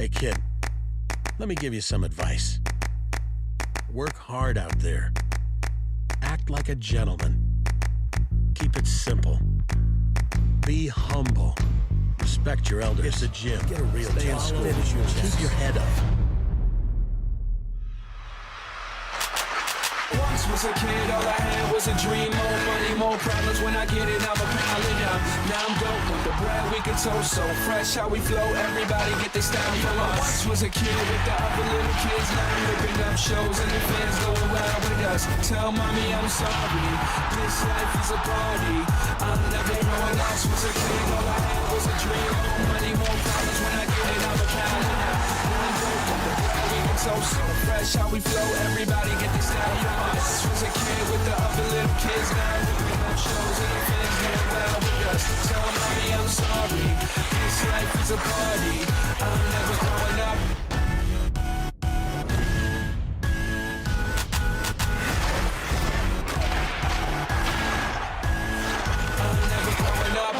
Hey kid, let me give you some advice. Work hard out there. Act like a gentleman. Keep it simple. Be humble. Respect your elders. Hit the gym. Get a real job. Stay in school. Finish your test. Keep your head up. Once was a kid, all I had was a dream. More money, more problems. When I get it, I'ma pile it up. Now I'm dope with the bread we can toast. So fresh how we flow, everybody get their style from us. Once was a kid with the other little kids. Now I'm ripping up shows and the fans go around with us. Tell mommy I'm sorry, this life is a party. I'm never growing up. Was a kid, all I had was a dream. More money, more problems. When I get it, I'ma pile it up. Now I'm dope with the bread we can toast. So fresh how we flow, everybody get their style from us. Was a kid with the other little kids. Now I'm ripping up shows and the fans go around with us. Tell mommy I'm sorry, this life is a party. I'm never growing up. I'm never growing up.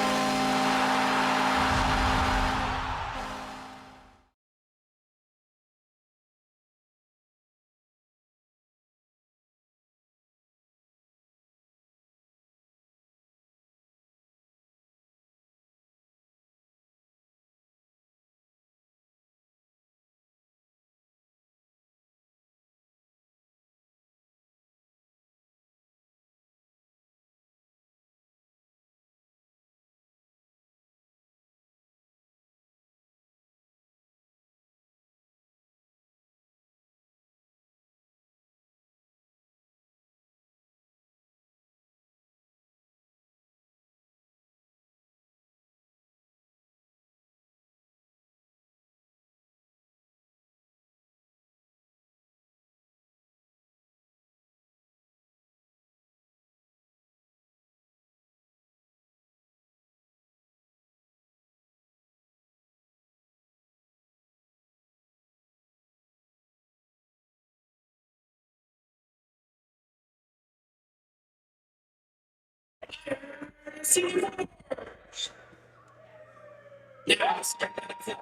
Now,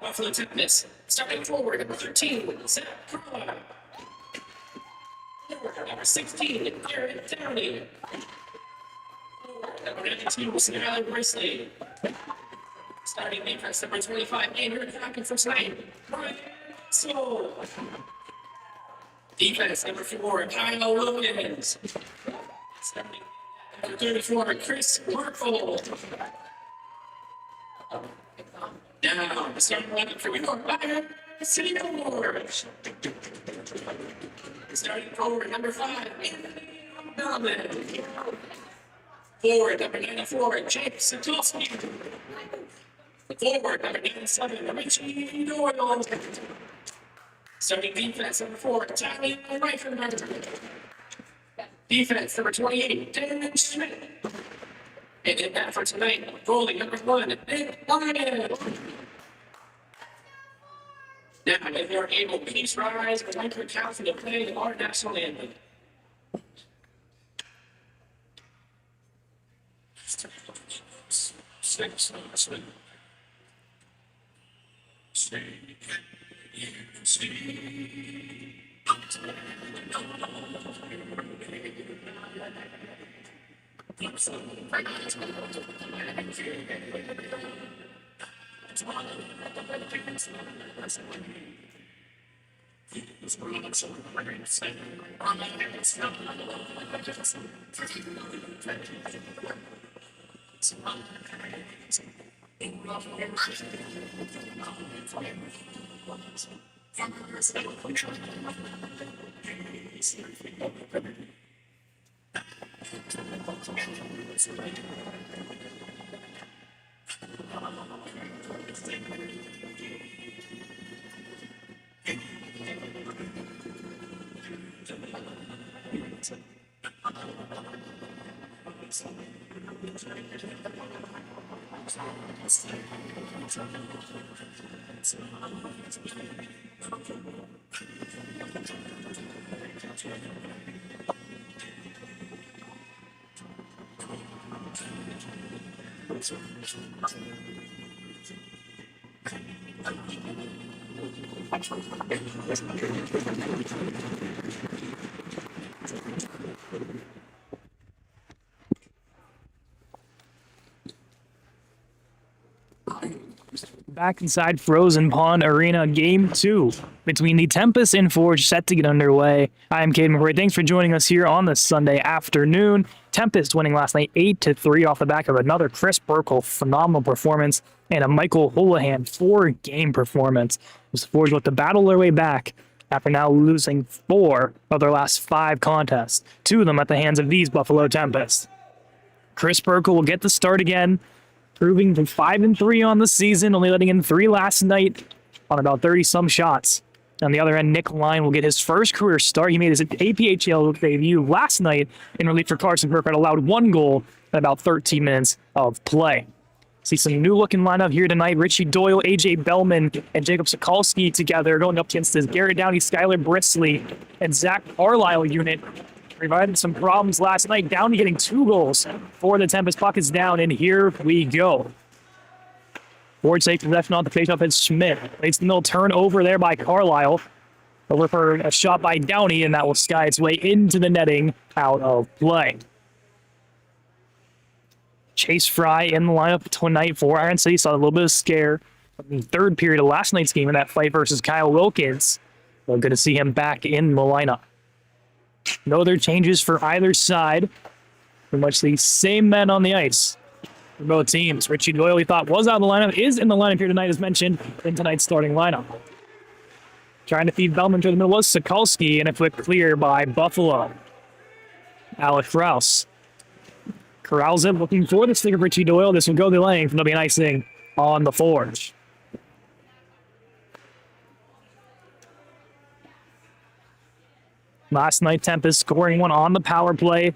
Buffalo Tempest. Starting forward, number 13, Zach Carlisle. Forward, number 16, Garrett Downey. Forward, number 92, Skylar Brisley. Starting defense, number 25, Andrew Hackett for tonight, Brian Soul. Defense, number 4, Kyle Williams. Starting number 34, Chris Markle. Now, starting lineup for York Fire, City Awards. Starting forward, number 5, Anthony Bellman. Forward, number 94, Jake Satulski. Forward, number 97, Richie Doyle. Starting defense, number 4, Tyler Reifenberg. Defense, number 28, Dan Schmidt. And in that for tonight, goalie number 1, Nick Lyon. Now, if you're able, please rise and take your count to play our national anthem. Back inside Frozen Pond Arena, Game 2 between the Tempest and Forge set to get underway. I am Caden McRae. Thanks for joining us here on this Sunday afternoon. Tempest winning last night 8-3 off the back of another Chris Burkle phenomenal performance and a Michael Houlihan 4-game performance. As the Forge look to battle their way back after now losing 4 of their last 5 contests, 2 of them at the hands of these Buffalo Tempest. Chris Burkle will get the start again, proving to 5-3 on the season, only letting in 3 last night on about 30-some shots. On the other end, Nick Line will get his first career start. He made his APHL debut last night in relief for Carson Burkhardt, allowed 1 goal in about 13 minutes of play. See some new-looking lineup here tonight. Richie Doyle, AJ Bellman, and Jacob Sokolsky together going up against this Garrett Downey, Skylar Brisley, and Zach Carlisle unit. Provided some problems last night. Downey getting 2 goals for the Tempest. Puck is down, and here we go. Forward safe possession on the faceoff is Schmidt. Leads the middle turnover there by Carlisle. Over for a shot by Downey, and that will sky its way into the netting out of play. Chase Fry in the lineup tonight for Iron City. Saw a little bit of scare in the third period of last night's game in that fight versus Kyle Wilkins. Well, good to see him back in the lineup. No other changes for either side. Pretty much the same men on the ice for both teams. Richie Doyle, we thought was out of the lineup, is in the lineup here tonight, as mentioned, in tonight's starting lineup. Trying to feed Bellman to the middle was Sokolsky, and a quick clear by Buffalo. Alec Krause corrals it, looking for the stick of Richie Doyle. This will go the length, and there'll be an icing on the Forge. Last night, Tempest scoring 1 on the power play.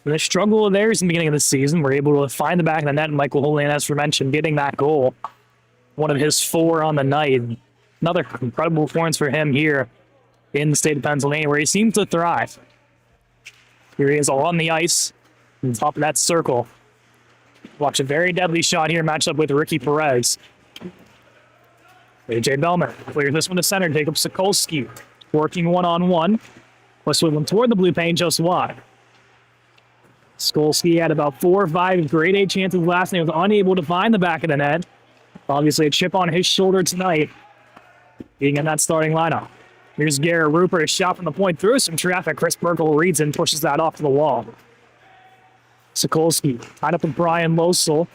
The struggle of theirs in the beginning of the season, we're able to find the back of the net, and Michael Houlihan, as we mentioned, getting that goal. One of his 4 on the night. Another incredible performance for him here in the state of Pennsylvania, where he seems to thrive. Here he is on the ice, on top of that circle. Watch a very deadly shot here, matched up with Ricky Perez. AJ Bellman clears this one to center. Jacob Sokolsky working one-on-one. Was swiveling toward the blue paint just wide. Skolsky had about 4 or 5 grade A chances last night. Was unable to find the back of the net. Obviously a chip on his shoulder tonight, being in that starting lineup. Here's Garrett Rupert, a shot from the point through some traffic. Chris Burkle reads and pushes that off to the wall. Sokolsky tied up with Brian Losel,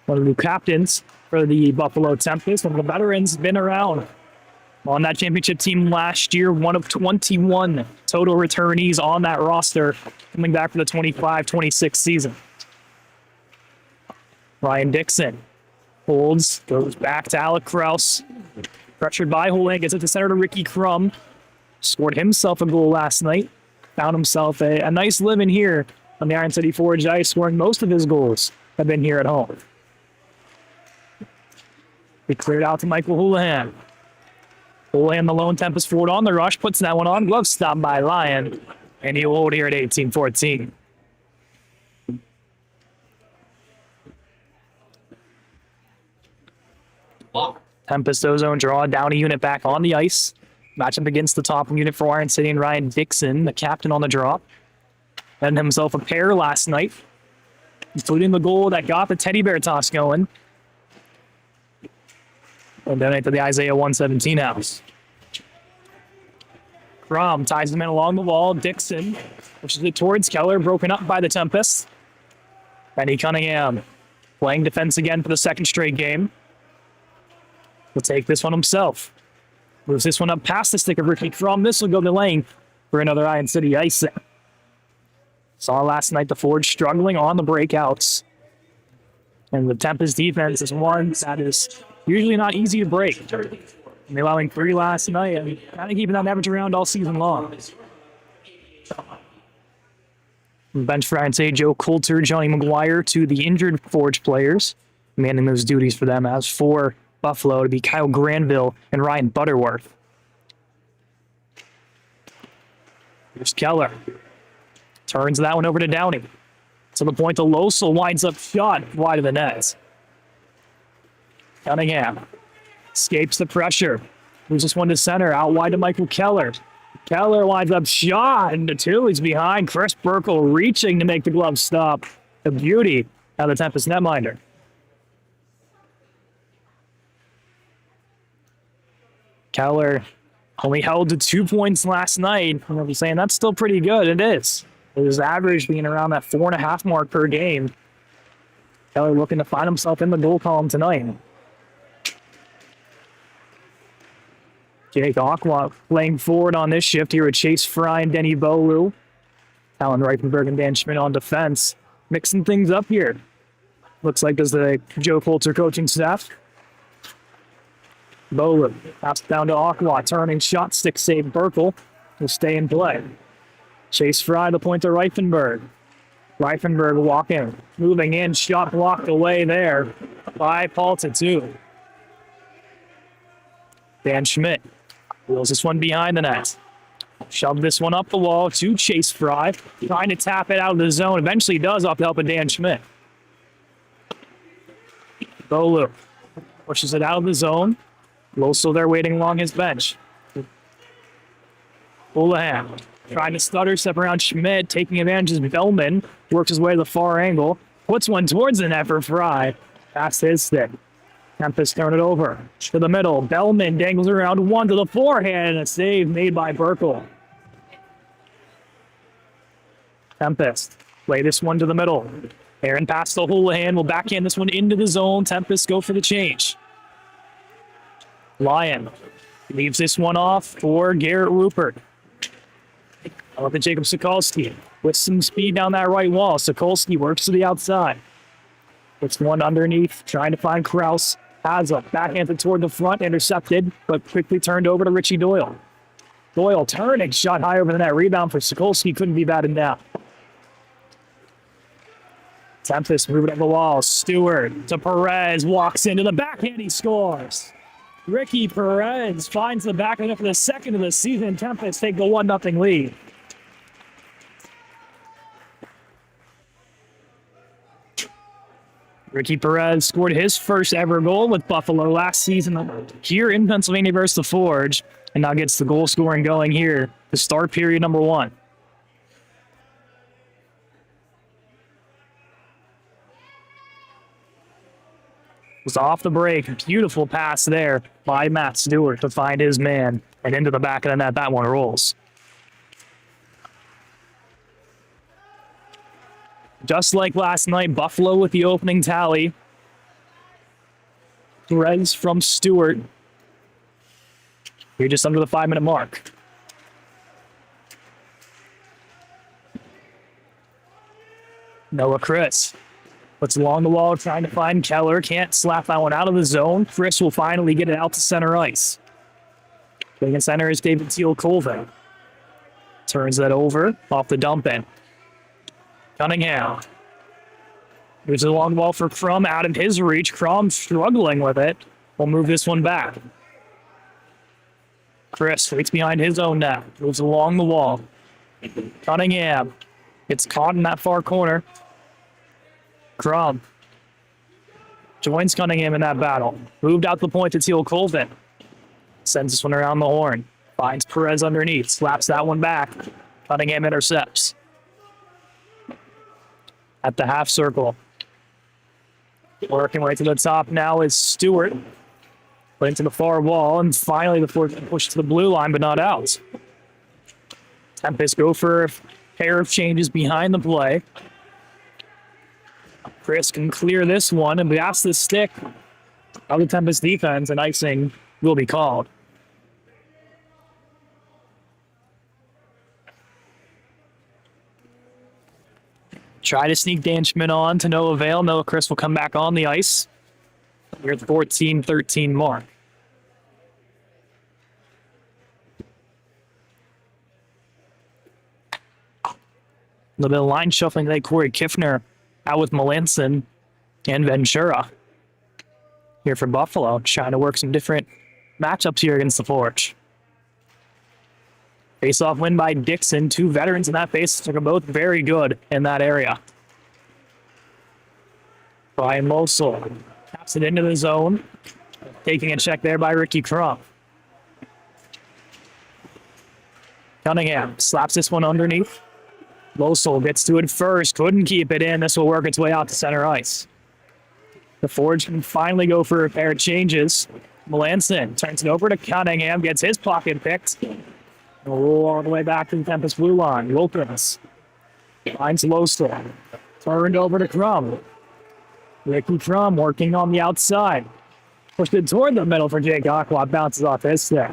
one of the captains for the Buffalo Tempest. One of the veterans, been around on that championship team last year, one of 21 total returnees on that roster, coming back for the 25-26 season. Ryan Dixon holds, goes back to Alec Krause. Pressured by Houlihan, gets it to center to Ricky Crum. Scored himself a goal last night. Found himself a nice living here on the Iron City Forge ice, scoring most of his goals have been here at home. He cleared out to Michael Houlihan. Houlihan, the lone Tempest forward on the rush, puts that one on. Glove stop by Lyon, and he'll hold here at 18-14. Tempest ozone draw, Downey unit back on the ice. Matchup against the top unit for Iron City and Ryan Dixon, the captain on the draw. Had himself a pair last night, including the goal that got the teddy bear toss going. And donate to the Isaiah 117 house. Crum ties them in along the wall. Dixon pushes it towards Keller, broken up by the Tempest. Benny Cunningham playing defense again for the second straight game. Will take this one himself. Moves this one up past the stick of Ricky Crum. This will go the lane for another Iron City icing. Saw last night the Forge struggling on the breakouts. And the Tempest defense is one that is usually not easy to break. And they allowing 3 last night and kind of keeping that average around all season long. Bench for Iron City, Joe Coulter, Johnny McGuire to the injured Forge players, manning those duties for them. As for Buffalo, to be Kyle Granville and Ryan Butterworth. Here's Keller. Turns that one over to Downey. To the point, Losel winds up shot wide of the net. Cunningham escapes the pressure. Moves this one to center, out wide to Michael Keller. Keller winds up shot into two. He's behind. Chris Burkle reaching to make the glove stop. The beauty of the Tempest netminder. Keller only held to 2 points last night. I'm saying that's still pretty good. It is. His average being around that 4.5 mark per game. Keller looking to find himself in the goal column tonight. Jake Aqua playing forward on this shift here with Chase Fry and Denny Bolu. Alan Reifenberg and Dan Schmidt on defense. Mixing things up here. Looks like there's the Joe Coulter coaching staff. Bolu pass down to Aqua. Turning shot, stick save. Burkle will stay in play. Chase Fry, the point to Reifenberg. Reifenberg walking, moving in, shot blocked away there by Paul Tattoo. Dan Schmidt wheels this one behind the net. Shoved this one up the wall to Chase Fry, trying to tap it out of the zone. Eventually does off the help of Dan Schmidt. Bolu pushes it out of the zone. Low still there waiting along his bench. Houlihan trying to stutter, step around Schmidt, taking advantage of Bellman. Works his way to the far angle. Puts one towards the net for Fry. Past his stick. Tempest turn it over to the middle. Bellman dangles around one to the forehand, and a save made by Burkle. Tempest play this one to the middle. Aaron pass to Houlihan. Will backhand this one into the zone. Tempest go for the change. Lyon leaves this one off for Garrett Rupert. I love the Jacob Sokolsky with some speed down that right wall. Sokolsky works to the outside. Puts one underneath, trying to find Kraus. Has a backhanded toward the front, intercepted, but quickly turned over to Richie Doyle. Doyle turning, shot high over the net. Rebound for Sokolsky, couldn't be batted down. Tempest moving up the wall. Stewart to Perez, walks into the backhand, he scores. Ricky Perez finds the backhand for the second of the season. Tempest take the 1-0 lead. Ricky Perez scored his first ever goal with Buffalo last season here in Pennsylvania versus the Forge, and now gets the goal scoring going here to start period number 1. Was off the break. Beautiful pass there by Matt Stewart to find his man, and into the back of the net. That one rolls. Just like last night, Buffalo with the opening tally. Perez from Stewart. You're just under the 5-minute mark. Noah Chris puts along the wall, trying to find Keller. Can't slap that one out of the zone. Chris will finally get it out to center ice. Playing in center is David Teal Colvin. Turns that over off the dump in. Cunningham. Moves it along the wall for Crum, out of his reach. Crum struggling with it. We'll move this one back. Chris waits behind his own net. Moves along the wall. Cunningham gets caught in that far corner. Crum joins Cunningham in that battle. Moved out the point to Teal Colvin. Sends this one around the horn. Finds Perez underneath. Slaps that one back. Cunningham intercepts. At the half circle. Working way to the top now is Stewart. Put into the far wall, and finally the push to the blue line, but not out. Tempest go for a pair of changes behind the play. Chris can clear this one, and past the stick of the Tempest defense, and icing will be called. Try to sneak Dan Schmidt on to no avail. Noah Chris will come back on the ice. We're at the 14-13 mark. A little bit of line shuffling today. Corey Kiffner out with Melanson and Ventura here for Buffalo, trying to work some different matchups here against the Forge. Face-off win by Dixon. Two veterans in that face are both very good in that area. Brian Mosel taps it into the zone. Taking a check there by Ricky Crum. Cunningham slaps this one underneath. Losel gets to it first. Couldn't keep it in. This will work its way out to center ice. The Forge can finally go for a pair of changes. Melanson turns it over to Cunningham. Gets his pocket picked. Roll all the way back to the Tempest blue line. Wilkins finds Losel. Turned over to Crum. Ricky Crum working on the outside. Pushed it toward the middle for Jake Aqua. Bounces off his stick.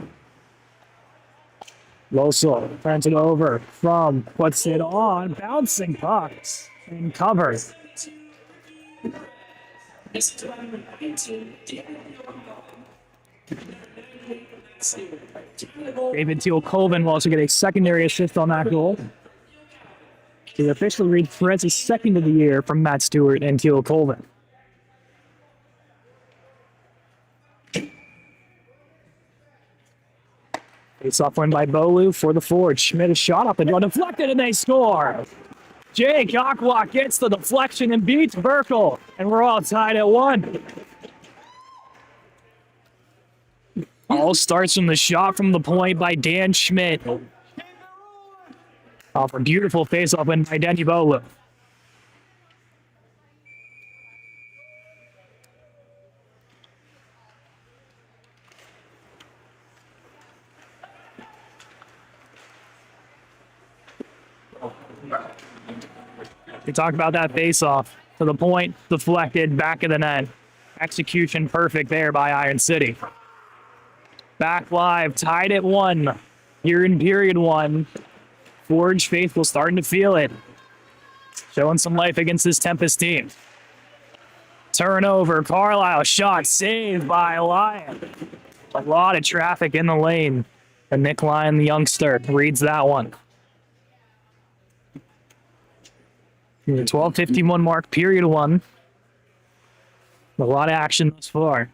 Losel turns it over. Crum puts it on. Bouncing pucks. And covers. David Teal-Colvin will also get a secondary assist on that goal. He officially reads Perez's second of the year from Matt Stewart and Teal-Colvin. Face-off win by Bolu for the Forge. Schmidt is shot up and deflected, and they score. Jake Aqua gets the deflection and beats Burkle, and we're all tied at 1. All starts from the shot from the point by Dan Schmidt. Off a beautiful face-off win by Denny Bolu. We talk about that face-off. To the point, deflected, back of the net. Execution perfect there by Iron City. Back live, tied at 1. Here in period 1. Forge faithful starting to feel it. Showing some life against this Tempest team. Turnover, Carlisle shot, saved by Lyon. A lot of traffic in the lane. And Nick Lyon, the youngster, reads that one. The 12:51 mark, period 1. A lot of action thus far.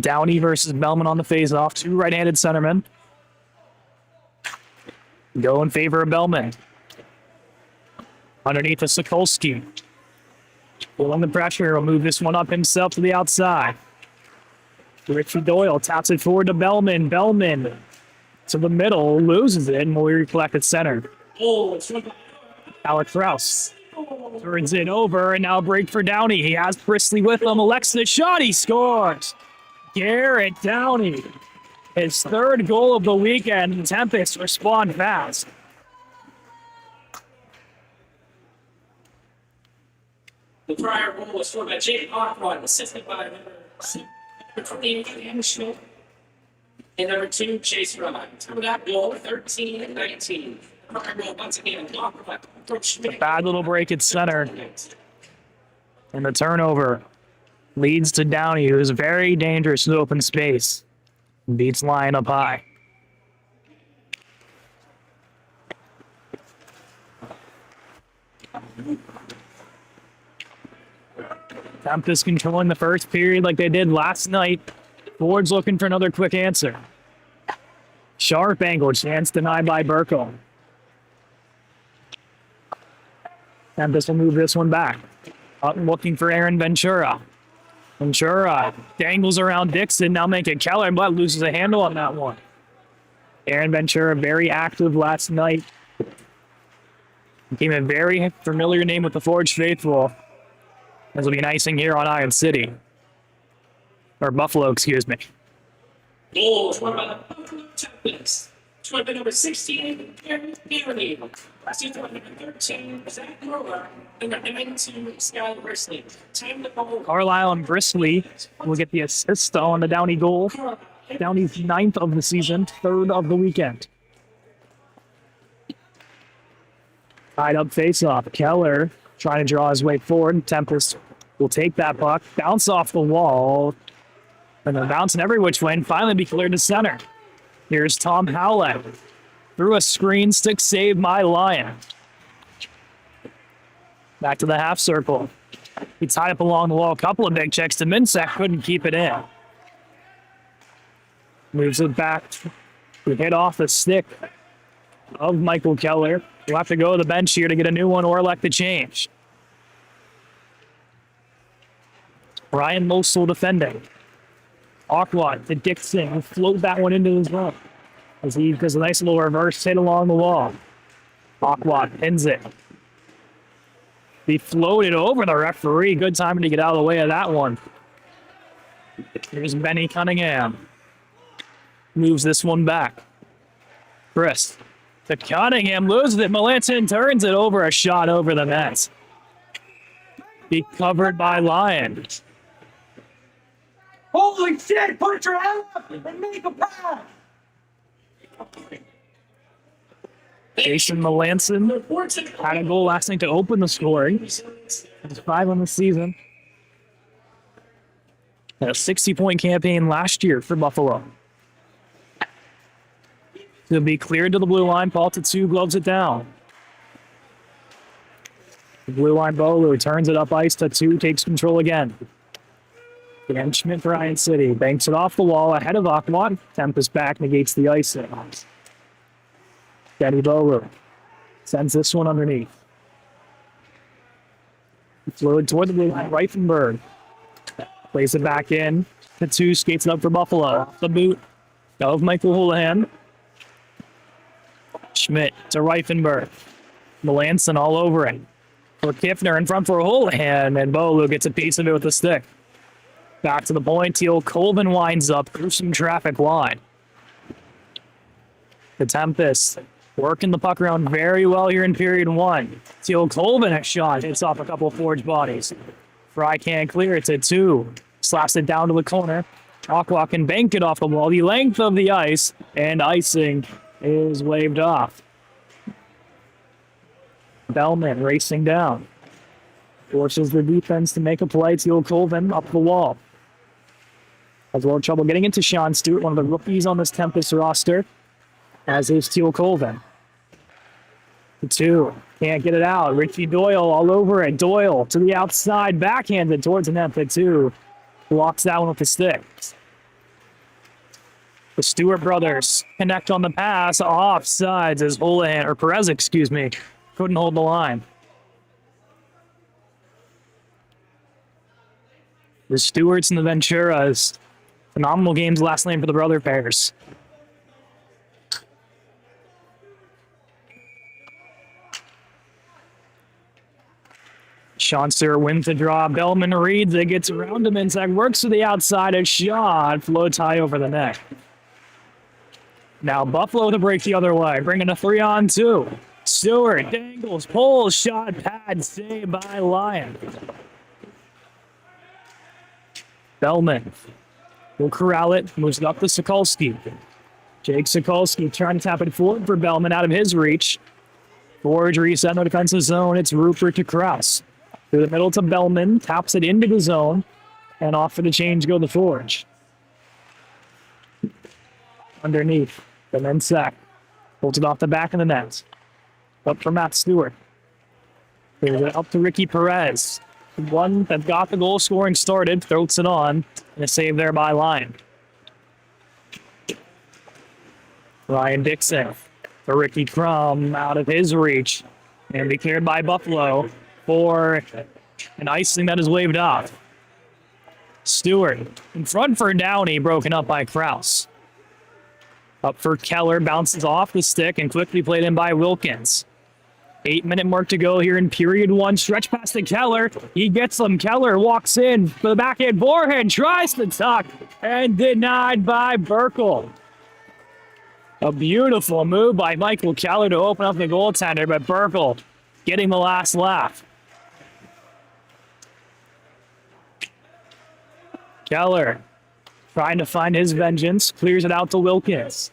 Downey versus Bellman on the face-off. 2 right-handed centermen. Go in favor of Bellman. Underneath of Sokolsky. Pulling the pressure. He'll move this one up himself to the outside. Richie Doyle taps it forward to Bellman. Bellman to the middle. Loses it and will recollect at center. Alex Rouse turns it over, and now a break for Downey. He has Brisley with him. Elects the shot. He scores. Garrett Downey. His 3rd goal of the weekend. Tempest respond fast. The prior goal was scored by Jake Aqua, assisted by number 28, Schmidt. And number 2, Chase Ryan. Time of that goal, 13-19. Once again, Bad little break at center. And the turnover leads to Downey, who is very dangerous in open space. Beats Lyon up high. Tempest controlling the first period like they did last night. Ford's looking for another quick answer. Sharp angle, chance denied by Burkle. Tempest will move this one back. Looking for Aaron Ventura. Ventura dangles around Dixon, now making Keller, but loses a handle on that one. Aaron Ventura, very active last night. Became a very familiar name with the Forge faithful. This will be an icing here on Iron City. Or Buffalo, excuse me. Goal scored by the Buffalo Tempest. Scored by number 16, Aaron Bailey. Assisted by number 13, Zach Grover. Number 19, Skylar Brisley. Time to goal. Carlisle and Brisley will get the assist on the Downey goal. Downey's 9th of the season, 3rd of the weekend. Tied up face-off. Keller trying to draw his way forward. Tempest will take that puck, bounce off the wall, and then bouncing every which way and finally be cleared to center. Here's Tom Howlett. Through a screen, stick save by Lyon. Back to the half circle. He tied up along the wall. A couple of big checks to Minsack, couldn't keep it in. Moves it back. We hit off the stick of Michael Keller. We'll have to go to the bench here to get a new one or elect the change. Ryan Losel defending. Aqua to Dixon. We'll float that one into his run. as he does a nice little reverse hit along the wall. Aqua pins it. He floated over the referee. Good timing to get out of the way of that one. Here's Benny Cunningham. Moves this one back. Chris. To Cunningham, loses it. Melanson turns it over, a shot over the net. Be covered by Lyon. Holy shit! Put your hand up and make a pass! Jason Melanson had a goal last night to open the scoring. It's 5 on the season. Had a 60-point campaign last year for Buffalo. He'll be cleared to the blue line. Paul Tatsu gloves it down. The blue line Bolu turns it up ice. Tatsu takes control again. Dan Schmidt for Ryan City. Banks it off the wall ahead of Aquat. Tempest back negates the icing. Daddy Bolu sends this one underneath. Fluid toward the blue line. Reifenberg plays it back in. Tatsu skates it up for Buffalo. Off the boot of Michael Houlihan. Schmidt to Reifenberg. Melanson all over it. For Kiffner in front for Houlihan, and Bolu gets a piece of it with the stick. Back to the point. Teal Colvin winds up through some traffic wide. The Tempest working the puck around very well here in period 1. Teal Colvin a shot. Hits off a couple of Forge bodies. Fry can't clear it to 2. Slaps it down to the corner. Aqua can bank it off the wall. The length of the ice, and icing is waved off. Bellman racing down. Forces the defense to make a play. Teal Colvin up the wall. Has a little trouble getting into Sean Stewart, one of the rookies on this Tempest roster, as is Teal Colvin. The 2. Can't get it out. Richie Doyle all over it. Doyle to the outside, backhanded towards the net. The 2 blocks that one with the stick. The Stewart brothers connect on the pass. Offsides as Houlihan, or Perez, excuse me, couldn't hold the line. The Stewarts and the Venturas. Phenomenal games last night for the brother pairs. Sean Stewart wins the draw. Bellman reads it, gets around him inside, works to the outside, a shot, floats high over the net. Now Buffalo to break the other way, bringing a 3-on-2. Stewart dangles, pulls, shot, pad, saved by Lyon. Bellman will corral it, moves it up to Sokolsky. Jake Sokolsky trying to tap it forward for Bellman out of his reach. Forge reset in the defensive zone. It's Rupert to Krause. Through the middle to Bellman, taps it into the zone, and off for the change go the Forge. Underneath, the men's sack. Holds it off the back of the net. Up for Matt Stewart. Here's it up to Ricky Perez. One that got the goal scoring started, throws it on, and a save there by Lyon. Ryan Dixon for Ricky Crum out of his reach, and be cleared by Buffalo for an icing that is waved off. Stewart in front for Downey, broken up by Krause. Up for Keller, bounces off the stick and quickly played in by Wilkins. 8-minute mark to go here in period 1. Stretch past to Keller. He gets them. Keller walks in for the backhand forehand, tries to tuck, and denied by Burkle. A beautiful move by Michael Keller to open up the goaltender, but Burkle getting the last laugh. Keller trying to find his vengeance, clears it out to Wilkins.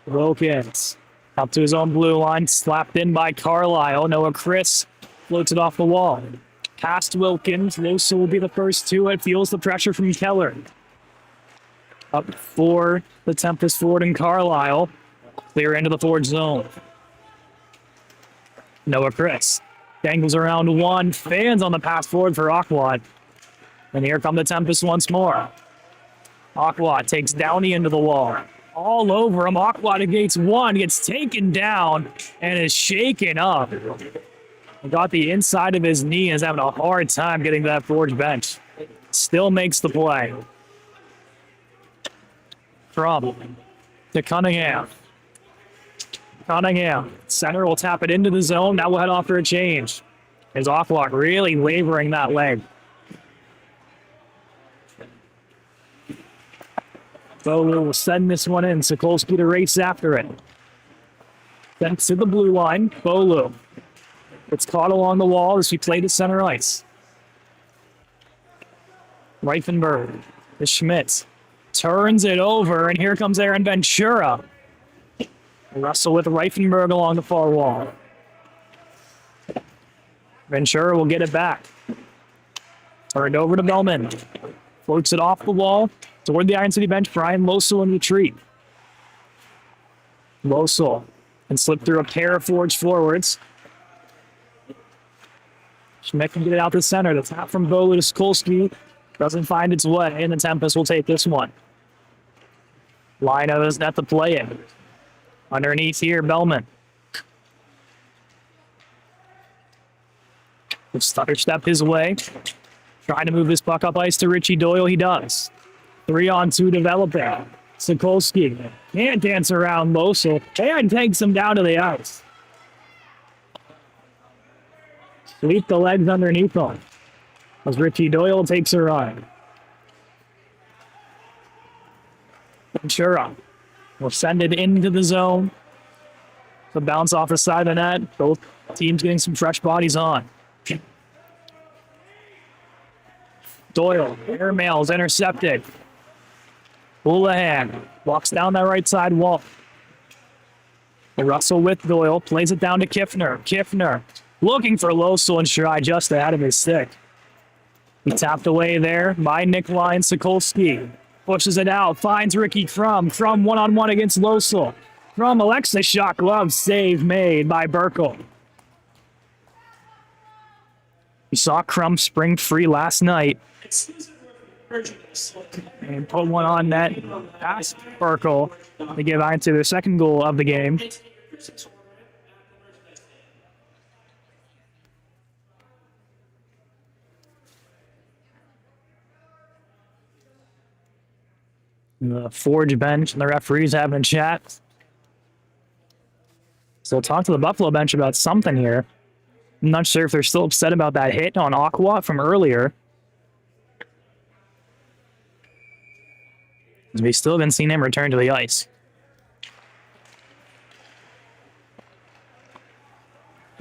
Wilkins up to his own blue line, slapped in by Carlisle. Noah Chris floats it off the wall. Past Wilkins, Losa will be the first to it, feels the pressure from Keller. Up for the Tempest Ford and Carlisle. Clear into the Ford zone. Noah Chris dangles around one, fans on the pass forward for Aquat. And here come the Tempest once more. Aquat takes Downey into the wall. All over him. Aquat negates one, gets taken down, and is shaken up. Got the inside of his knee and is having a hard time getting to that Forge bench. Still makes the play. Crum to Cunningham. Cunningham. Center will tap it into the zone. Now we'll head off for a change. His off block really laboring that leg. Bolu will send this one in. Sokolsky to race after it. Then to the blue line. Bolu. It's caught along the wall as we play to center ice. Reifenberg to Schmidt. Turns it over, and here comes Aaron Ventura. Russell with Reifenberg along the far wall. Ventura will get it back. Turned over to Bellman. Floats it off the wall toward the Iron City bench. Brian Losel in retreat. Losel can slip through a pair of Forge forwards. Schmidt can get it out to center. The tap from Bolu to Skolsky doesn't find its way, and the Tempest will take this one. Lino doesn't have to play it. Underneath here, Bellman. Will stutter step his way. Trying to move this puck up ice to Richie Doyle. He does. 3-on-2 developing. Sokolsky can't dance around Losel and takes him down to the ice. Sweep the legs underneath him as Richie Doyle takes a run. Ventura will send it into the zone. The bounce off the side of the net. Both teams getting some fresh bodies on. Doyle, airmails intercepted. Houlihan walks down that right side wall. Russell with Doyle, plays it down to Kiffner. Kiffner looking for Losel and Shirai just ahead of his stick. He tapped away there by Nick Lyon. Sokolsky pushes it out, finds Ricky Crum. Crum one-on-one against Losel. Crum, Alexis shot glove save made by Burkle. We saw Crum spring free last night and put one on net past Burkle to give Iron to their second goal of the game. The Forge bench and the referees having a chat. So we'll talk to the Buffalo bench about something here. I'm not sure if they're still upset about that hit on Aqua from earlier. We still haven't seen him return to the ice.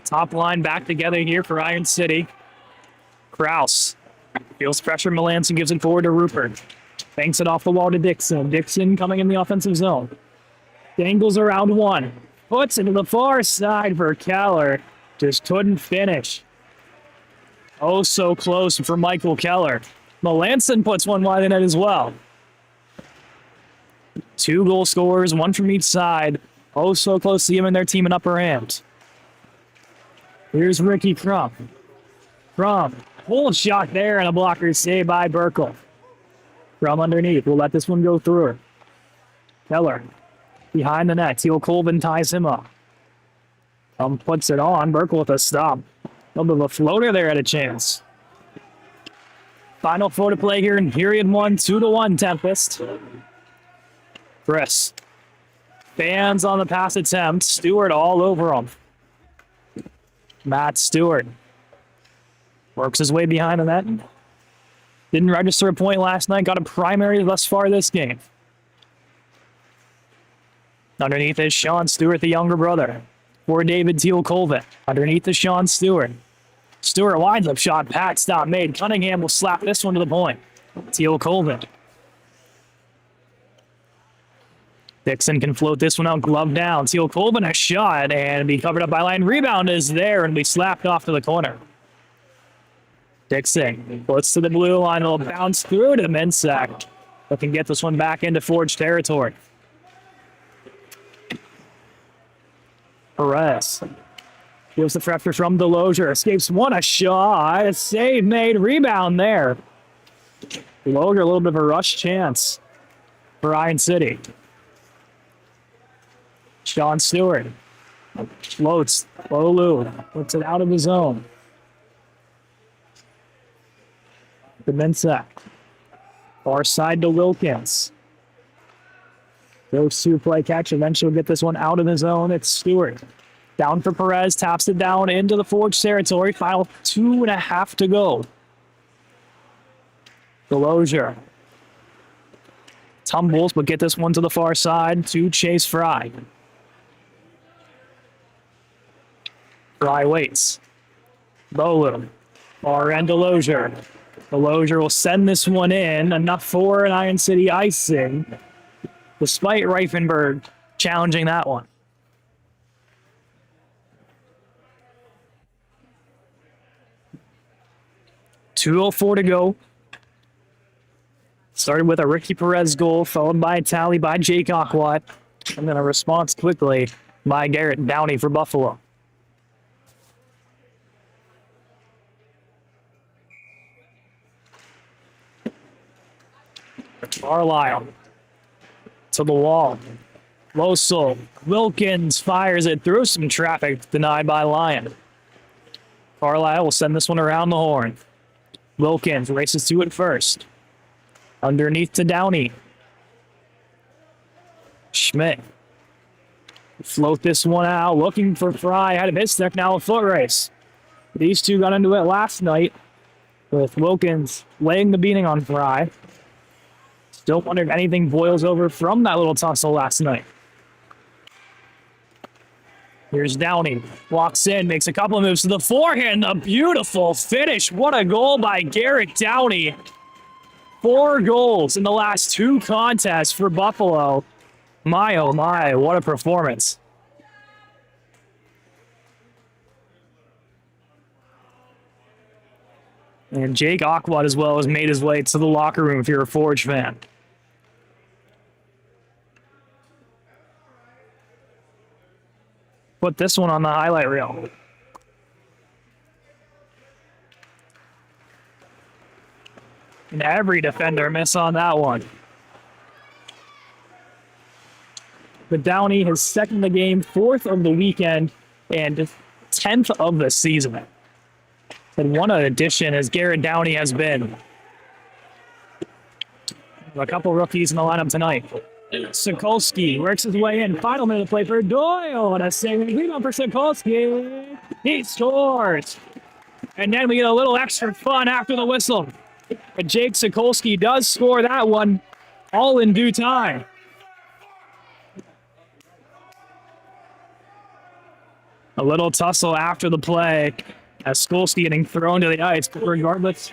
Top line back together here for Iron City. Kraus feels pressure. Melanson gives it forward to Rupert. Banks it off the wall to Dixon. Dixon coming in the offensive zone. Dangles around one. Puts it to the far side for Keller. Just couldn't finish. Oh, so close for Michael Keller. Melanson puts one wide in it as well. 2 goal scorers, 1 from each side. Oh, so close to giving their team an upper hand. Here's Ricky Crum. Crum, full shot there and a blocker save by Burkle. Crum underneath. We'll let this one go through. Keller behind the net. Teal Colvin ties him up. Puts it on. Burkle with a stop. A little bit of a floater there at a chance. Final 4 to play here in period 1. 2-1 Tempest. Chris. Fans on the pass attempt. Stewart all over him. Matt Stewart works his way behind the net. Didn't register a point last night. Got a primary thus far this game. Underneath is Sean Stewart, the younger brother, for David Teal Colvin. Underneath is Sean Stewart. Stewart winds up shot. Pat stop made. Cunningham will slap this one to the point. Teal Colvin. Dixon can float this one out, glove down. Teal Colvin a shot and be covered up by line. Rebound is there and be slapped off to the corner. Dixon puts to the blue line. It'll bounce through to Minsack, but can get this one back into Forge territory. Perez gives the pressure from Delosier. Escapes one, a shot. A save made. Rebound there. Delosier, a little bit of a rush chance for Iron City. Sean Stewart floats. Bolu puts it out of his zone. The Minsack. Far side to Wilkins. Goes to play catch. Eventually will get this one out of the zone. It's Stewart. Down for Perez. Taps it down into the Forge territory. Final 2.5 to go. Delosier tumbles, but get this one to the far side to Chase Fry. Fry waits. Bolu. Far end Delosier. Delosier will send this one in. Enough for an Iron City icing, despite Reifenberg challenging that one. .204 to go. Started with a Ricky Perez goal, followed by a tally by Jake Aquat, and then a response quickly by Garrett Downey for Buffalo. Carlisle to the wall. Losel. Wilkins fires it through some traffic, denied by Lyon. Carlisle will send this one around the horn. Wilkins races to it first. Underneath to Downey. Schmidt. Float this one out, looking for Fry ahead of his stick, now a foot race. These two got into it last night, with Wilkins laying the beating on Fry. Still wonder if anything boils over from that little tussle last night. Here's Downey. Walks in, makes a couple of moves to the forehand. A beautiful finish. What a goal by Garrett Downey. 4 goals in the last 2 contests for Buffalo. My, oh my, what a performance. And Jake Aquat as well has made his way to the locker room if you're a Forge fan. Put this one on the highlight reel. And every defender miss on that one. But Downey has second the game, 4th of the weekend, and 10th of the season. And what an addition as Garrett Downey has been. A couple rookies in the lineup tonight. Sokolsky works his way in. Final minute of play for Doyle. And a saving rebound for Sokolsky. He scores. And then we get a little extra fun after the whistle. But Jake Sokolsky does score that one all in due time. A little tussle after the play as Skolsky getting thrown to the ice, but regardless.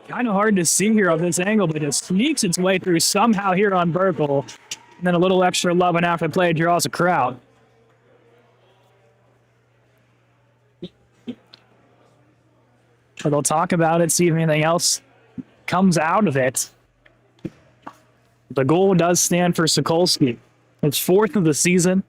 Kind of hard to see here on this angle, but it sneaks its way through somehow here on Burkle. And then a little extra love and after play draws a crowd. So they'll talk about it, see if anything else comes out of it. The goal does stand for Sokolsky. It's 4th of the season.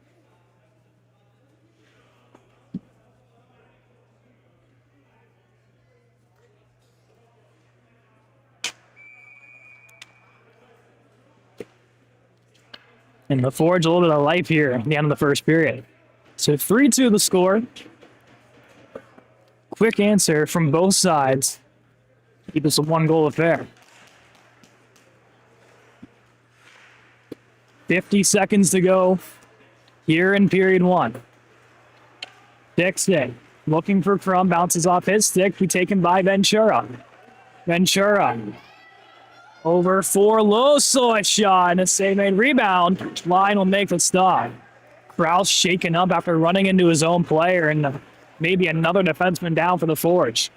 And the Forge a little bit of life here at the end of the first period. So 3-2 the score. Quick answer from both sides. Keep this a 1-goal affair. 50 seconds to go here in period 1. Dixon looking for Crum, bounces off his stick, be taken by Ventura. Ventura over for Loso, a shot and a save made. Rebound. Line will make the stop. Kraus shaken up after running into his own player, and maybe another defenseman down for the Forge.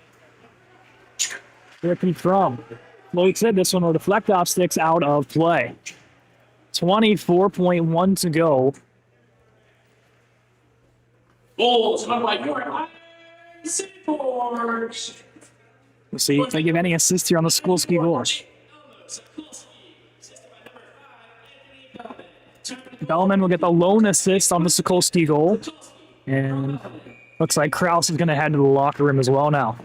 Here comes Crum. Like said, this one will deflect off sticks out of play. 24.1 to go. Goals run by your Forge. We'll see if they give any assist here on the Skolsky goal. Bellman will get the lone assist on the Sokolsky goal. And looks like Kraus is going to head to the locker room as well now.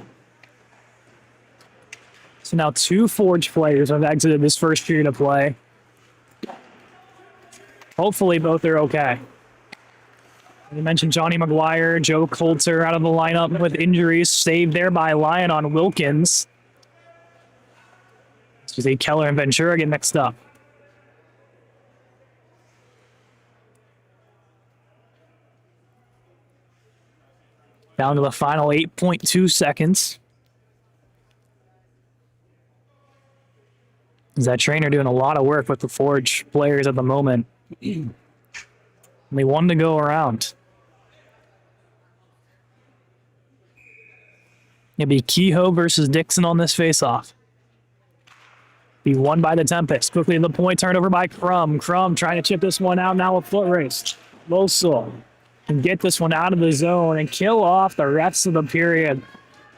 So now 2 Forge players have exited this first period of play. Hopefully both are okay. You mentioned Johnny McGuire, Joe Coulter out of the lineup with injuries, saved there by Lyon on Wilkins. So see Keller and Ventura get mixed up. Down to the final 8.2 seconds. Is that trainer doing a lot of work with the Forge players at the moment? Only one to go around. It'd be Kehoe versus Dixon on this face-off. Be won by the Tempest. Quickly the point, turnover by Crum. Crum trying to chip this one out now with foot race. Losel can get this one out of the zone and kill off the rest of the period.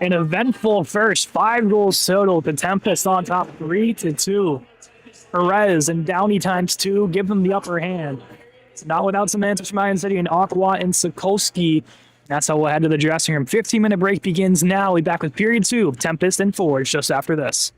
An eventful first, 5 goals total. The Tempest on top 3-2. Perez and Downey ×2 give them the upper hand. It's not without Samantha Schmeyen City and Aqua and Sikorsky. That's how we'll head to the dressing room. 15-minute break begins now. We'll be back with period 2 of Tempest and Forge just after this.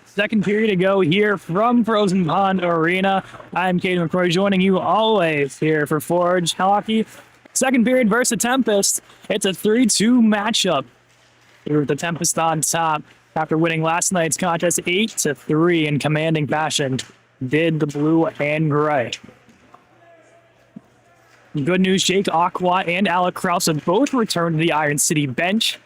Second period to go here from Frozen Pond Arena. I'm Caden McCrory, joining you always here for Forge Hockey. Second period versus Tempest. It's a 3-2 matchup. Here with the Tempest on top after winning last night's contest 8-3 in commanding fashion. Did the blue and gray. Good news, Jake Aqua and Alec Kraus have both returned to the Iron City bench.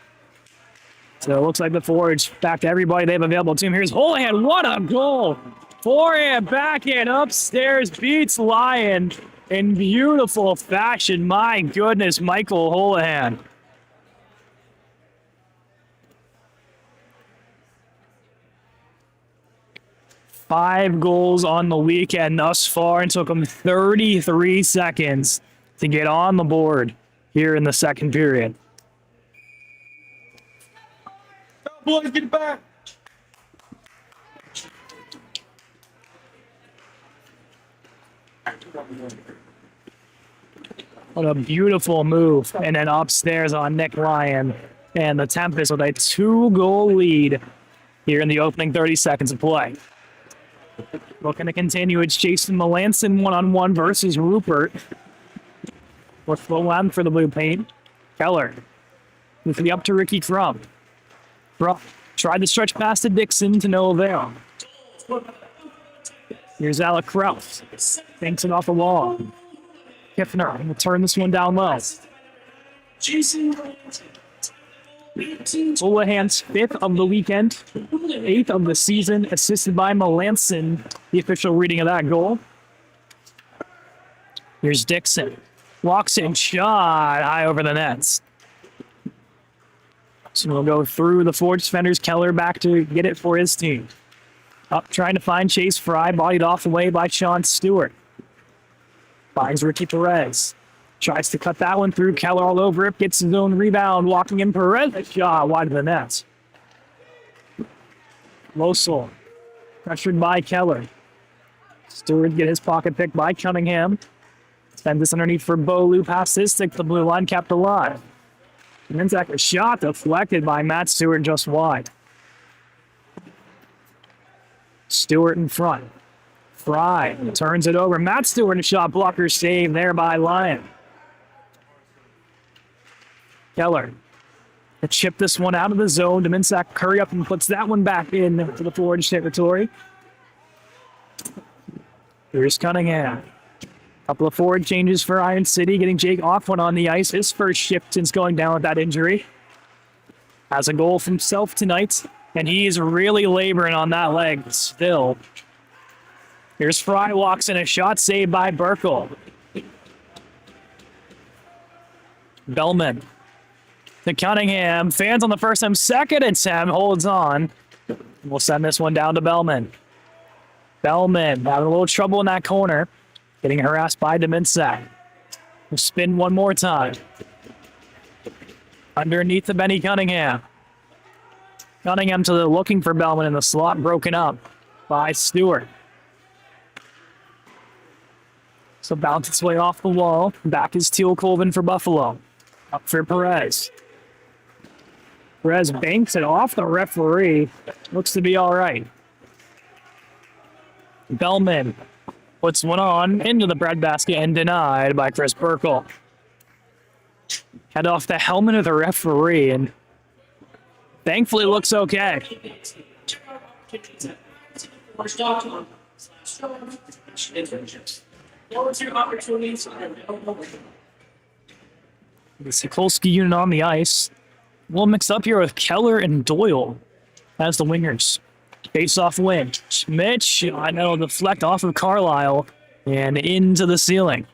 So it looks like the Forge back to everybody they have available to him. Here's Holohan. What a goal! Forehand, backhand, upstairs, beats Lion in beautiful fashion. My goodness, Michael Holohan. Five goals on the weekend thus far, and took him 33 seconds to get on the board here in the second period. Boys, get back. What a beautiful move. And then upstairs on Nick Lyon. And the Tempest with a 2-goal lead here in the opening 30 seconds of play. Looking to continue. It's Jason Melanson one-on-one versus Rupert. With full length for the blue paint. Keller. Moving up to Ricky Crump. Crump tried to stretch past to Dixon to no avail. Here's Alec Kraus. Banks it off the wall. Kiffner will turn this one down low. Holohan's 5th of the weekend, 8th of the season, assisted by Melanson, the official reading of that goal. Here's Dixon. Walks in, shot high over the nets. So we'll go through the Forge defenders. Keller back to get it for his team. Up trying to find Chase Fry, bodied off the way by Sean Stewart. Finds Ricky Perez. Tries to cut that one through. Keller all over it. Gets his own rebound. Walking in Perez. A shot wide of the net. Losel. Pressured by Keller. Stewart get his pocket picked by Cunningham. Send this underneath for Bolu. Past his stick. The blue line kept alive. And then a shot deflected by Matt Stewart just wide. Stewart in front. Fry turns it over. Matt Stewart, a shot blocker save there by Lyon. Keller to chip this one out of the zone. Dominsack hurry up and puts that one back in to the Forge territory. Here's Cunningham. Couple of forward changes for Iron City, getting Jake Offwood on the ice. His first shift since going down with that injury. Has a goal from himself tonight, and he's really laboring on that leg still. Here's Fry, walks in, a shot saved by Burkle. Bellman to Cunningham. Fans on the first time, second attempt, holds on. We'll send this one down to Bellman. Bellman having a little trouble in that corner. Getting harassed by Dominsack. We'll spin one more time. Underneath the Benny Cunningham. Cunningham to the looking for Bellman in the slot, broken up by Stewart. So bounce its way off the wall. Back is Teal Colvin for Buffalo. Up for Perez. Perez banks it off the referee. Looks to be all right. Bellman puts one on into the breadbasket and denied by Chris Burkle. Head off the helmet of the referee and thankfully looks okay. The Sikorski unit on the ice. We'll mix up here with Keller and Doyle as the wingers. Face-off win. Schmidt shot that'll deflect off of Carlisle and into the ceiling.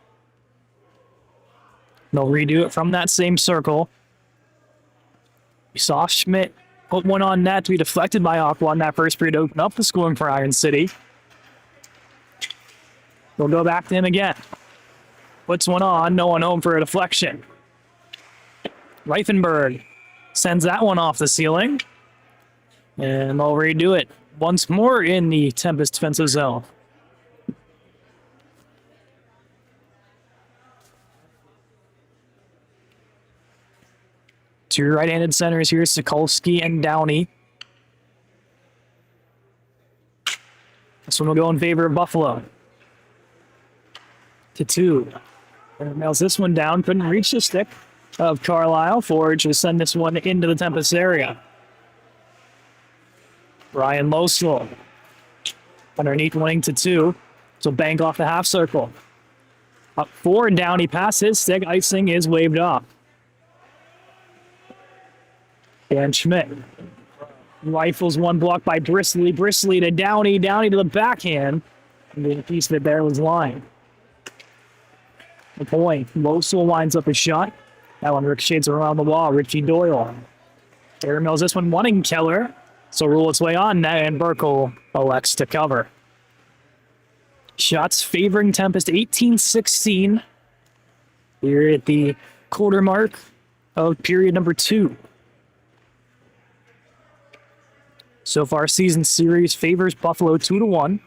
They'll redo it from that same circle. We saw Schmidt put one on net to be deflected by Aqua in that first period to open up the scoring for Iron City. They'll go back to him again. Puts one on, no one home for a deflection. Reifenberg sends that one off the ceiling. And they'll redo it once more in the Tempest defensive zone. Two right-handed centers here, Sokolsky and Downey. This one will go in favor of Buffalo. To 2. And nails this one down. Couldn't reach the stick of Carlisle. Forge will send this one into the Tempest area. Brian Losel. Underneath, winning to 2. So bank off the half circle. Up 4 and Downey past his stick. Icing is waved off. Dan Schmidt rifles one block by Bristly. Bristly to Downey. Downey to the backhand. And the piece of it there was line. The point. Losel winds up a shot. That one ricochets around the wall. Richie Doyle. Air mills this one, wanting Keller. So rule its way on net, and Burkle elects to cover. Shots favoring Tempest 18-16. Here at the quarter mark of period number 2. So far, season series favors Buffalo 2-1.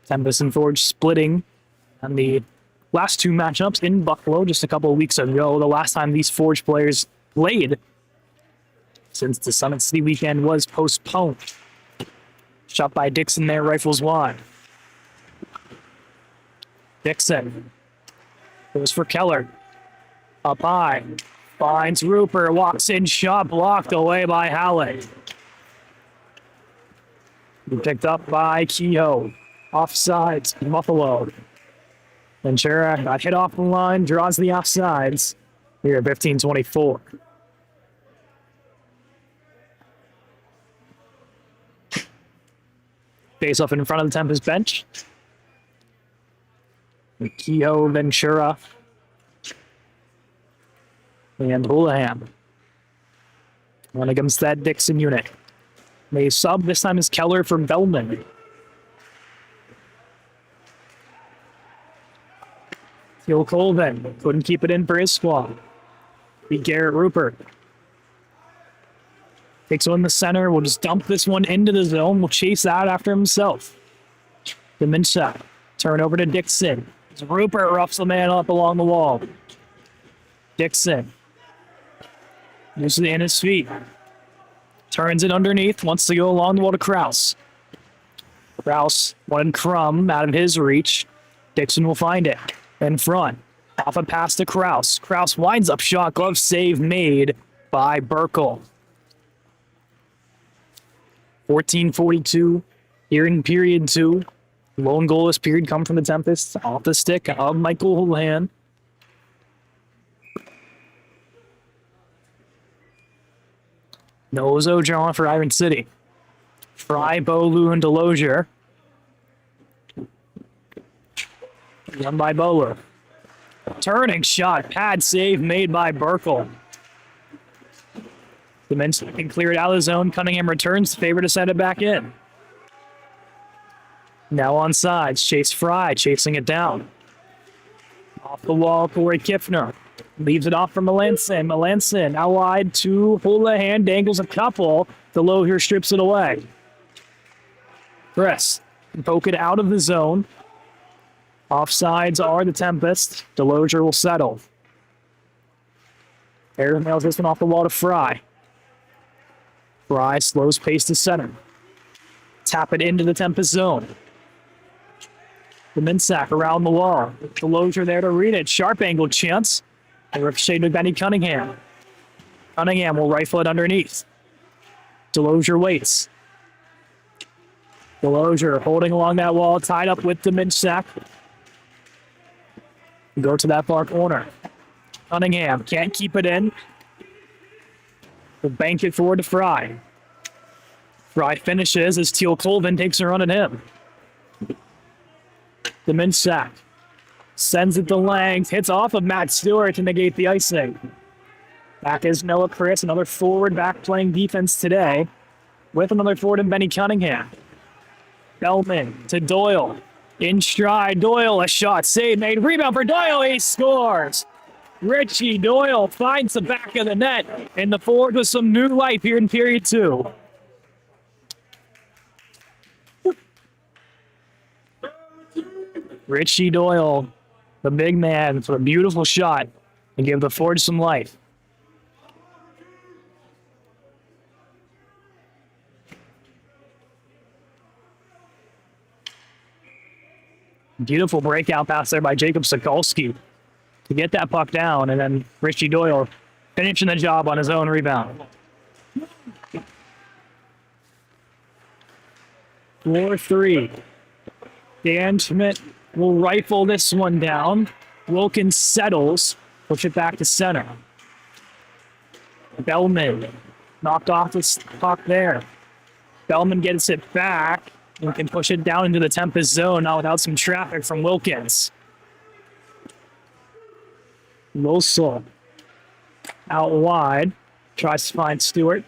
Tempest and Forge splitting on the last 2 matchups in Buffalo just a couple of weeks ago. The last time these Forge players played since the Summit City weekend was postponed. Shot by Dixon there, rifles wide. Dixon goes for Keller. Up high. Finds Rupert, walks in, shot blocked away by Hallett. Picked up by Kehoe. Offsides, Buffalo. Ventura got hit off the line, draws the offsides. Here at 15-24. Face off in front of the Tempest bench. Kehoe, Ventura, and Houlihan. One against that Dixon unit. May sub, this time is Keller from Bellman. Teal Colvin couldn't keep it in for his squad. Beat Garrett Rupert. Takes one in the center. We'll just dump this one into the zone. We'll chase that after himself. Dementia. Turn over to Dixon. Rupert roughs the man up along the wall. Dixon. Uses it in his feet. Turns it underneath. Wants to go along the wall to Kraus. Kraus wanted Crum out of his reach. Dixon will find it. In front. Off a pass to Kraus. Kraus winds up shot. Glove save made by Burkle. 14:42 here in period 2. Lone goalless period come from the Tempest. Off the stick of Michael Houlihan. Nozo drawn for Iron City. Fry, Bolu, and Delosier. Run by Bowler. Turning shot. Pad save made by Burkle. The men can clear it out of the zone. Cunningham returns. Favor to send it back in. Now on sides. Chase Fry chasing it down. Off the wall, Corey Kiffner. Leaves it off for Melanson. Melanson out wide to Houlihan. Dangles a couple. Delosier strips it away. Chris can poke it out of the zone. Offsides are the Tempest. Delosier will settle. Air mails this one off the wall to Fry. Fry slows pace to center. Tap it into the Tempest zone. The Minsack around the wall. Delosier there to read it. Sharp angle chance. And ricochet to Benny Cunningham. Cunningham will rifle it underneath. Delosier waits. Delosier holding along that wall, tied up with the Minsack. Go to that far corner. Cunningham can't keep it in. Will bank it forward to Fry. Fry finishes as Teal Colvin takes a run at him. The Minsack sends it to Lang. Hits off of Matt Stewart to negate the icing. Back is Noah Chris, another forward back playing defense today. With another forward in Benny Cunningham. Bellman to Doyle. In stride, Doyle, a shot, save made, rebound for Doyle, he scores! Richie Doyle finds the back of the net, and the forward with some new life here in period 2. Richie Doyle, the big man, for a beautiful shot and give the Forge some life. Beautiful breakout pass there by Jacob Sokolski to get that puck down, and then Richie Doyle finishing the job on his own rebound. 4-3. Dan Schmidt will rifle this one down. Wilkins settles, push it back to center. Bellman knocked off the puck there. Bellman gets it back and can push it down into the Tempest zone, now without some traffic from Wilkins. Losel out wide, tries to find Stewart.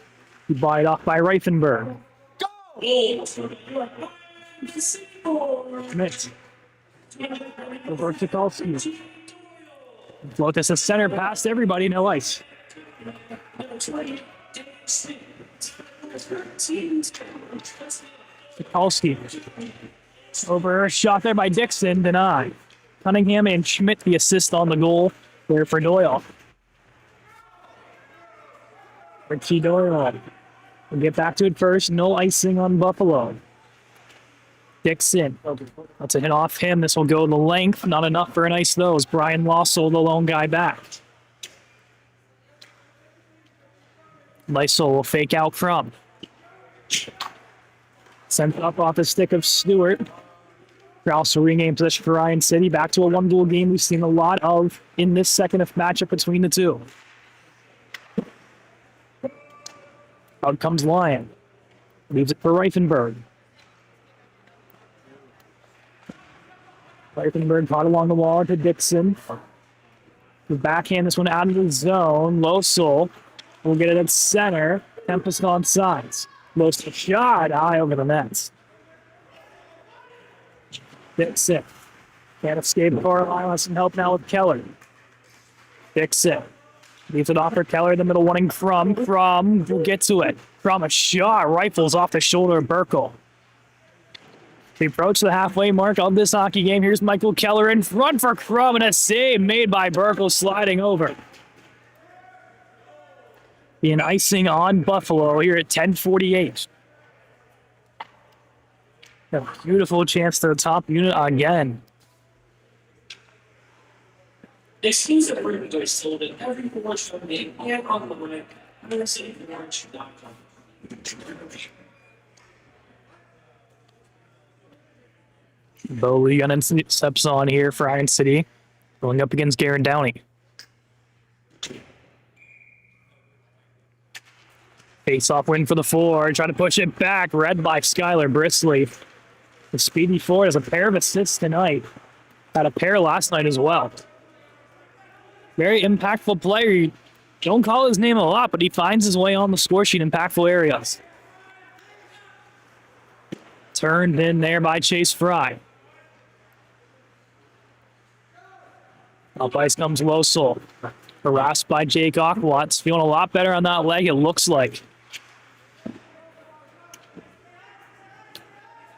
He bought it off by Reifenberg. Schmidt. Over to Tukolski. Float this a center past everybody, no ice. Tukolski. Over, shot there by Dixon, denied. Cunningham and Schmidt the assist on the goal there for Doyle. Richie Doyle. We'll get back to it first. No icing on Buffalo. Dixon. That's a hit off him. This will go the length. Not enough for an ice, though, as Brian Lossell, the lone guy, back. Lysol will fake out from. Sent up off the stick of Stewart. Rouse will regain possession for Ryan City. Back to a one-goal game we've seen a lot of in this second matchup between the two. Out comes Lyon. Leaves it for Reifenberg. Reifenberg caught along the wall to Dixon. The backhand this one out of the zone. Losel will get it at center. Tempest on sides. Losel shot high over the nets. Dixon can't escape Coraline. Has some help now with Keller. Dixon leaves it off for Keller in the middle, wanting from will get to it. From a shot, rifles off the shoulder of Burkle. We approach the halfway mark of this hockey game. Here's Michael Keller in front for Crum, and a save made by Burkle sliding over. Being icing on Buffalo here at 10:48. A beautiful chance to the top unit again. Exclusive merchandise sold in every Forge company and on the web. USAForge.com. Bo Leon steps on here for Iron City, going up against Garen Downey. Face-off win for the Forge, trying to push it back, read by Skylar Brisley. The speedy Ford has a pair of assists tonight. Had a pair last night as well. Very impactful player. You don't call his name a lot, but he finds his way on the score sheet in impactful areas. Turned in there by Chase Fry. Up ice comes Losel. Harassed by Jake Aquats. Feeling a lot better on that leg, it looks like.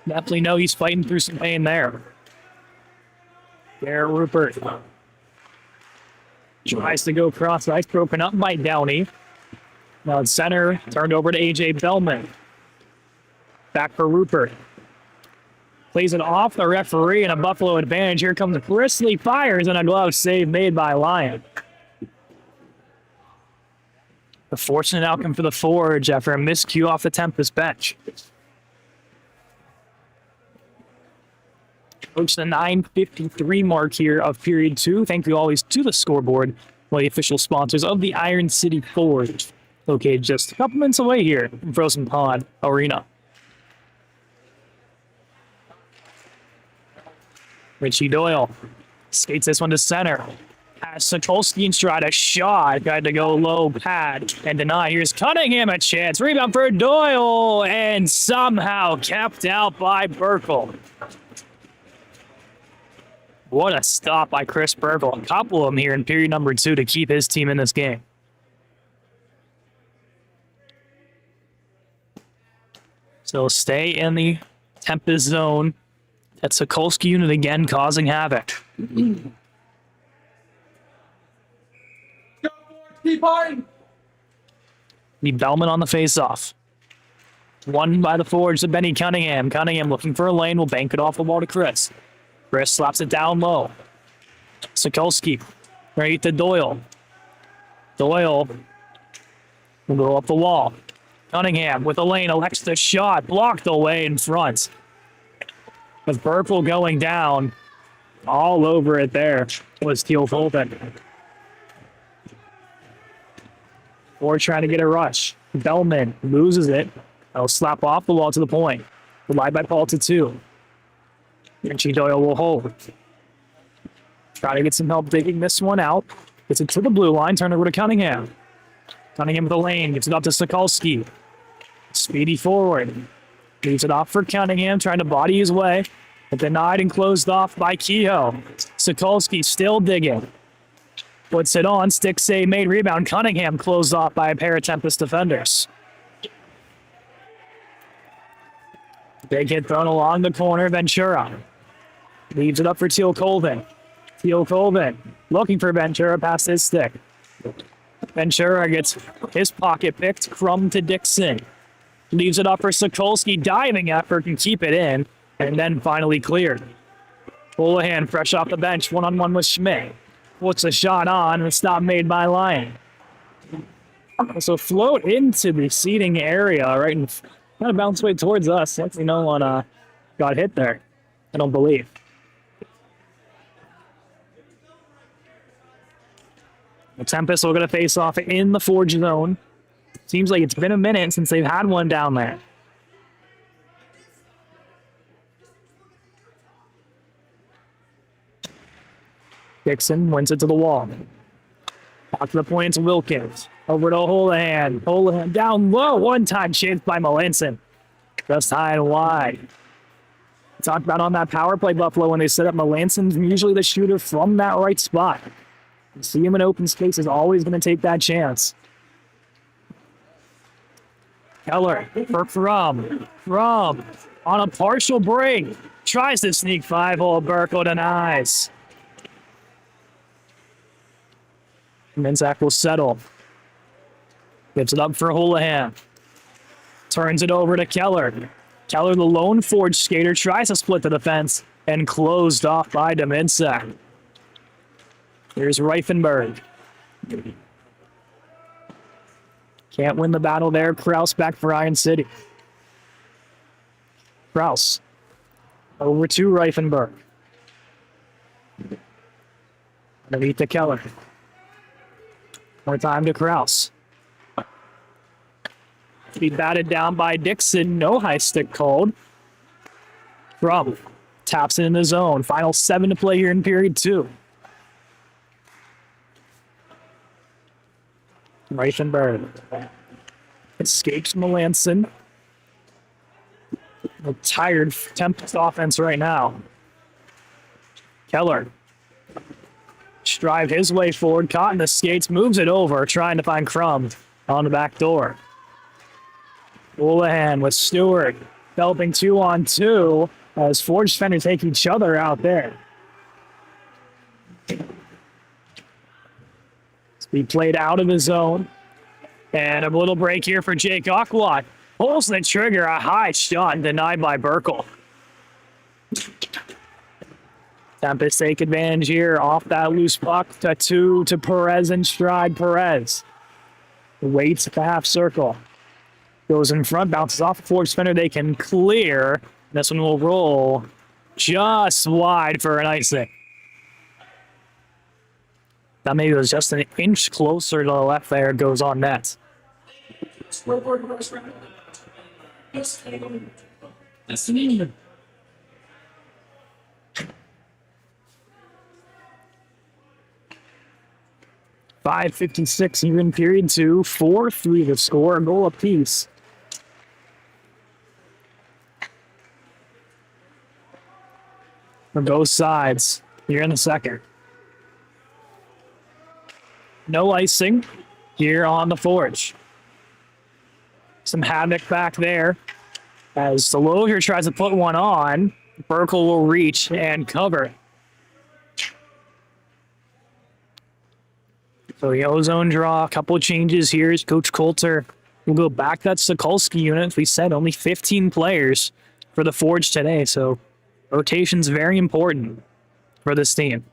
Definitely know he's fighting through some pain there. Garrett Rupert tries to go across the ice, broken up by Downey. Now it's center, turned over to AJ Bellman. Back for Rupert. Plays it off the referee and a Buffalo advantage. Here comes Brisley, fires, and a glove save made by Lyon. The fortunate outcome for the Forge after a miscue off the Tempest bench. Approach the 9:53 mark here of period 2. Thank you always to the scoreboard, one of the official sponsors of the Iron City Forge, located just a couple minutes away here in Frozen Pond Arena. Richie Doyle skates this one to center. Has Sokolski in stride, a shot. Got to go low pad and deny. Here's Cunningham, a chance. Rebound for Doyle, and somehow kept out by Burkle. What a stop by Chris Burkle. A couple of them here in period number 2 to keep his team in this game. So stay in the Tempest zone That Sokolsky unit again causing havoc. Keep on. The Bellman on the face-off. Won by the Forge to Benny Cunningham. Cunningham looking for a lane, will bank it off the wall to Chris. Chris slaps it down low. Sokolsky right to Doyle. Doyle will go up the wall. Cunningham with a lane, elects the shot, blocked away in front. With Burkle going down, all over it there was Teal Colvin. Or trying to get a rush. Bellman loses it. He'll slap off the wall to the point. Relied by Paul to 2. Richie Doyle will hold. Try to get some help digging this one out. Gets it to the blue line, turn over to Cunningham. Cunningham with the lane, gives it up to Sokolsky. Speedy forward. Leaves it off for Cunningham, trying to body his way. But denied and closed off by Kehoe. Sokolsky still digging. Puts it on, stick save made, rebound. Cunningham closed off by a pair of Tempest defenders. Big hit thrown along the corner, Ventura. Leaves it up for Teal Colvin. Teal Colvin looking for Ventura past his stick. Ventura gets his pocket picked, Crum to Dixon. Leaves it up for Sokolsky, diving effort, can keep it in, and then finally cleared. Houlihan fresh off the bench, one-on-one with Schmidt. Puts a shot on, and a stop made by Lyon. So float into the seating area, right, and kind of bounce way towards us. Luckily no one got hit there, I don't believe. The Tempest will get a face off in the Forge zone. Seems like it's been a minute since they've had one down there. Dixon wins it to the wall. Back to the point to Wilkins. Over to Houlihan. Houlihan down low. One-time chance by Melanson. Just high and wide. Talked about on that power play, Buffalo, when they set up Melanson's usually the shooter from that right spot. You see him in open space, is always going to take that chance. Keller for From on a partial break. Tries to sneak 5-hole. Burkle denies. Minzak will settle. Gives it up for Houlihan. Turns it over to Keller. Keller, the lone Forge skater, tries to split the defense and closed off by Dominsak. Here's Reifenberg. Can't win the battle there. Kraus back for Iron City. Kraus over to Reifenberg. Underneath to Keller. More time to Kraus. Be batted down by Dixon. No high stick called. From taps it in the zone. Final 7 to play here in period 2. Reifenberg escapes Melanson. A tired Tempest offense right now. Keller drive his way forward, caught in the skates, moves it over, trying to find Crum on the back door. Houlihan with Stewart, developing 2-on-2 as Forge defenders take each other out there. He played out of his zone. And a little break here for Jake Ockwat. Pulls the trigger, a high shot denied by Burkle. Tempest take advantage here off that loose puck to Perez and stride. Perez waits at the half circle. Goes in front, bounces off the Forge defender. They can clear. This one will roll just wide for an icing. That maybe was just an inch closer to the left there. It goes on net. That's me. 5:56 here in period 2. 4-3 to score, a goal apiece. For both sides here in the second. No icing here on the Forge. Some havoc back there as Delozier tries to put one on. Burkle will reach and cover. So the ozone draw, a couple of changes here as Coach Coulter will go back that Sokolsky unit. We said only 15 players for the Forge today, so rotation's very important for this team.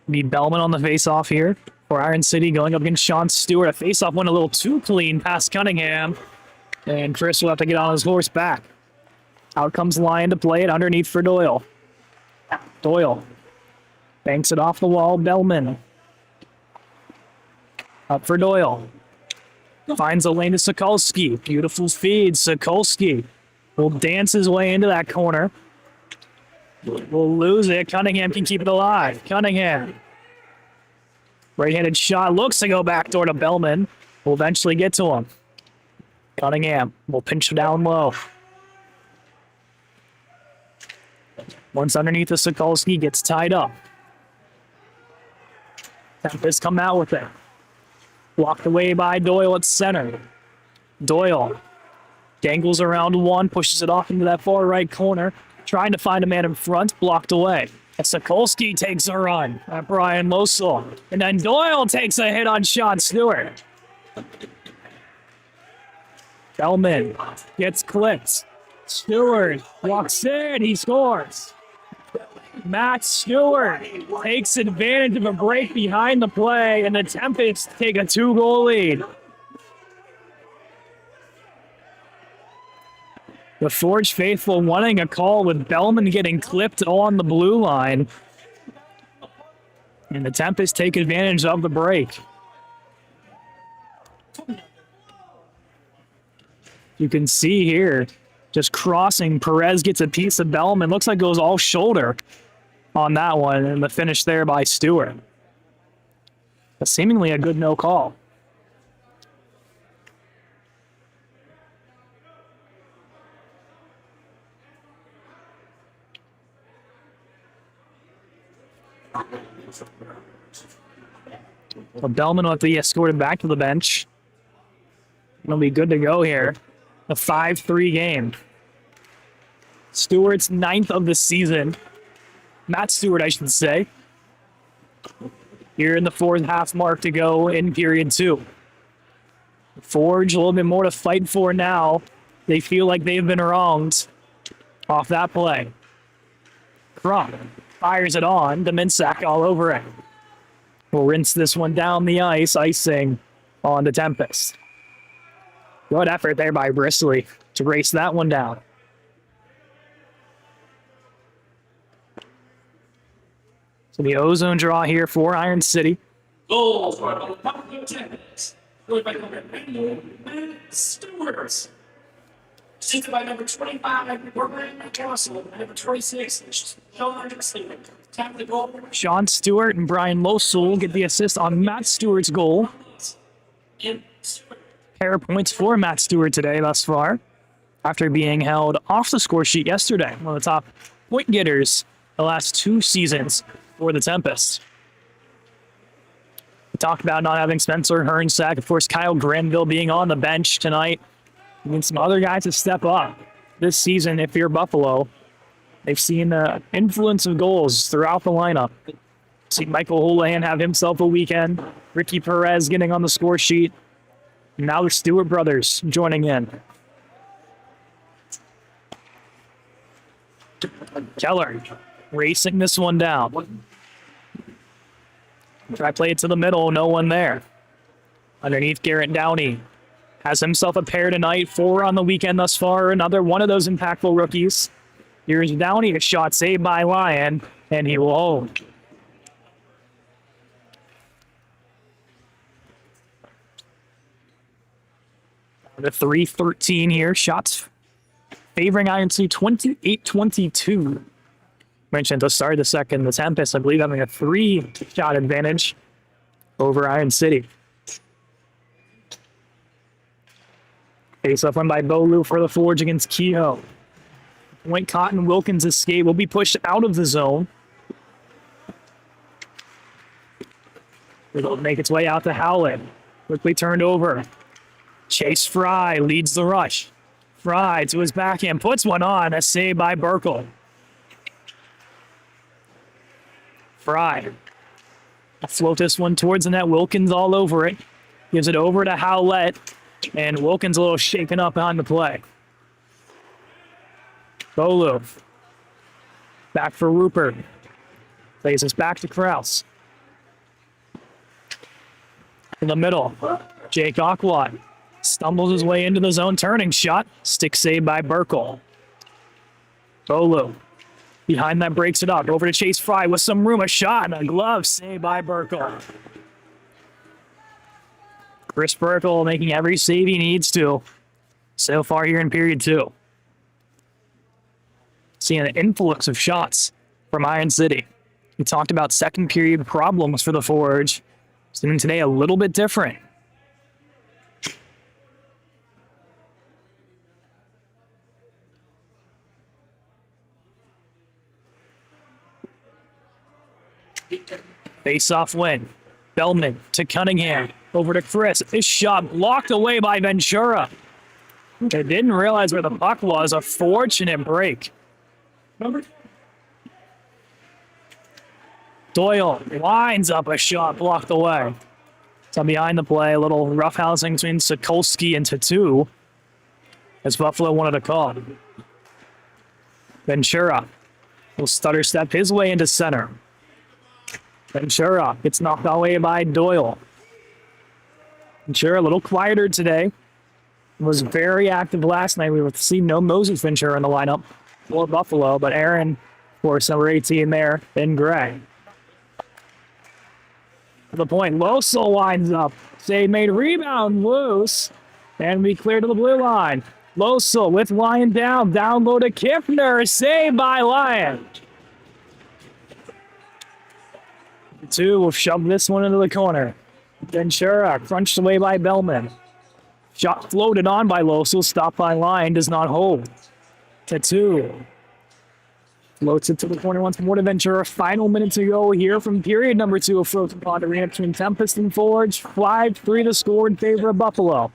Need Bellman on the face-off here for Iron City going up against Sean Stewart. A face-off went a little too clean past Cunningham. And Chris will have to get on his horse back. Out comes Lyon to play it underneath for Doyle. Doyle banks it off the wall. Bellman. Up for Doyle. Finds a lane to Sokolsky. Beautiful feed. Sokolsky will dance his way into that corner. Will lose it. Cunningham can keep it alive. Cunningham. Right-handed shot. Looks to go backdoor to Bellman. Will eventually get to him. Cunningham will pinch down low. Once underneath the Sokolsky, gets tied up. Tempest come out with it. Blocked away by Doyle at center. Doyle dangles around one, pushes it off into that far right corner. Trying to find a man in front, blocked away. And Sokolsky takes a run at Brian Losel. And then Doyle takes a hit on Sean Stewart. Bellman gets clipped. Stewart walks in. He scores. Matt Stewart takes advantage of a break behind the play, and the Tempest take a 2-goal lead. The Forge faithful wanting a call with Bellman getting clipped on the blue line. And the Tempest take advantage of the break. You can see here, just crossing, Perez gets a piece of Bellman. Looks like goes all shoulder on that one, and the finish there by Stewart. But seemingly a good no call. Well, Bellman will have to be escorted back to the bench. It'll be good to go here. A 5-3 game. Stewart's 9th of the season. Matt Stewart, I should say. Here in the fourth half mark to go in period 2. Forge a little bit more to fight for now. They feel like they've been wronged off that play. Crump fires it on. Dominsack all over it. We'll rinse this one down the ice. Icing on the Tempest. Good effort there by Bristly to race that one down. So the ozone draw here for Iron City. Goal for the Buffalo Tempest. Scored by number 90, Matt Stewart. Assisted by number 25, Brian Russell. Number 26, Sean Stewart. Tap the goal. Sean Stewart and Brian Losel get the assist on Matt Stewart's goal. And Stewart. Pair of points for Matt Stewart today thus far, after being held off the score sheet yesterday. One of the top point getters the last 2 seasons for the Tempest. We talked about not having Spencer Hernsack. Of course, Kyle Granville being on the bench tonight. We need some other guys to step up this season if you're Buffalo. They've seen the influence of goals throughout the lineup. See Michael Houlihan have himself a weekend. Ricky Perez getting on the score sheet. Now the Stewart brothers joining in. Keller racing this one down. Try play it to the middle, no one there. Underneath, Garrett Downey has himself a pair tonight, 4 on the weekend thus far. Another one of those impactful rookies. Here's Downey, a shot saved by Lyon, and he will hold. The 3-13 here. Shots favoring Iron City 28-22. Mentioned at the start of the second, the Tempest, I believe, having a 3-shot advantage over Iron City. Face-off run by Bolu for the Forge against Kehoe. Point Cotton Wilkins' escape will be pushed out of the zone. It'll make its way out to Howlett. Quickly turned over. Chase Fry leads the rush. Fry to his backhand, puts one on. A save by Burkle. Fry. Float this one towards the net. Wilkins all over it. Gives it over to Howlett. And Wilkins a little shaken up behind the play. Bolu. Back for Rupert. Plays us back to Krause. In the middle, Jake Aquat stumbles his way into the zone, turning shot. Stick save by Burkle. Bolu. Behind that breaks it up. Over to Chase Fry with some room. A shot and a glove save by Burkle. Chris Burkle making every save he needs to so far here in period 2. Seeing an influx of shots from Iron City. We talked about second period problems for the Forge. Seeing today a little bit different. Face-off win. Bellman to Cunningham. Over to Chris. This shot blocked away by Ventura. They didn't realize where the puck was. A fortunate break. Doyle lines up a shot blocked away. So behind the play, a little roughhousing between Sokolsky and Tattoo as Buffalo wanted a call. Ventura will stutter step his way into center. Ventura gets knocked away by Doyle. Ventura a little quieter today. Was very active last night. We would see no Moses Ventura in the lineup for Buffalo, but Aaron, of course, number 18 there in gray. To the point, Losel winds up. Save made, rebound loose, and we clear to the blue line. Losel with Lyon down low to Kiffner, saved by Lyon. The two will shove this one into the corner. Ventura crunched away by Bellman. Shot floated on by Losel, stopped by Lyon, does not hold. Tattoo floats it to the corner once more to Ventura. Final minute to go here from period number 2 of Frozen Pond Arena between Tempest and Forge. 5-3 to score in favor of Buffalo.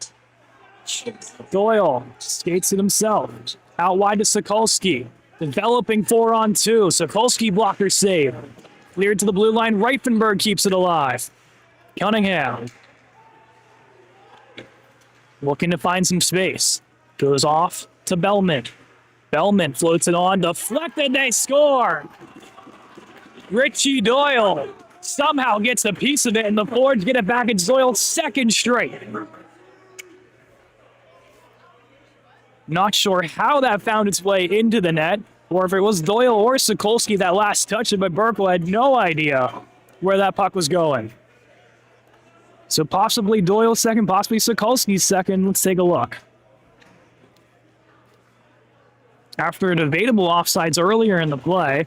Doyle skates it himself. Out wide to Sokolsky. Developing 4-on-2. Sokolsky blocker save. Cleared to the blue line. Reifenberg keeps it alive. Cunningham. Looking to find some space. Goes off to Bellman. Bellman floats it on, deflected, they score! Richie Doyle somehow gets a piece of it, and the Forge get it back. It's Doyle's second straight. Not sure how that found its way into the net, or if it was Doyle or Sokolsky that last touched it, but Burkle had no idea where that puck was going. So possibly Doyle's second, possibly Sokolsky's second. Let's take a look. After a debatable offsides earlier in the play,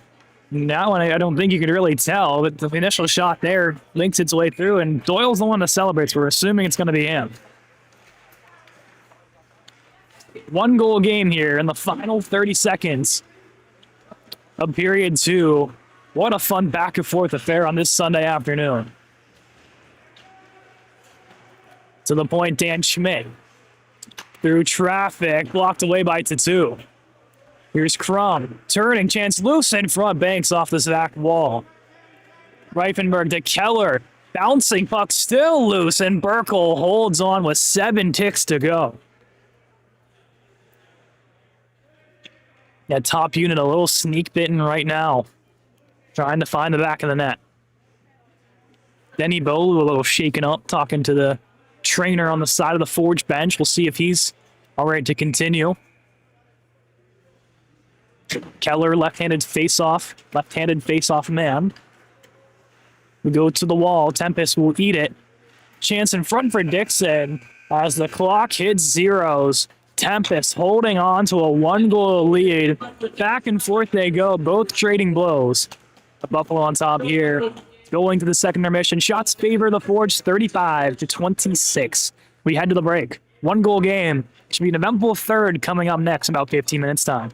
now I don't think you could really tell, but the initial shot there links its way through, and Doyle's the one that celebrates. We're assuming it's going to be him. 1-goal game here in the final 30 seconds of period 2. What a fun back and forth affair on this Sunday afternoon. To the point, Dan Schmidt. Through traffic, blocked away by Tattoo. Here's Crum. Turning, chance loose in front, banks off the Zach wall. Reifenberg to Keller. Bouncing puck still loose, and Burkle holds on with 7 ticks to go. Yeah, top unit a little sneak bitten right now. Trying to find the back of the net. Denny Bolu a little shaken up, talking to the trainer on the side of the Forge bench. We'll see if he's all right to continue. Keller, left-handed face-off man. We go to the wall. Tempest will eat it. Chance in front for Dixon as the clock hits zeros. Tempest holding on to a 1-goal lead. Back and forth they go, both trading blows. The Buffalo on top here. Going to the second intermission. Shots favor the Forge 35-26. We head to the break. 1-goal game. Should be an eventful third coming up next in about 15 minutes time.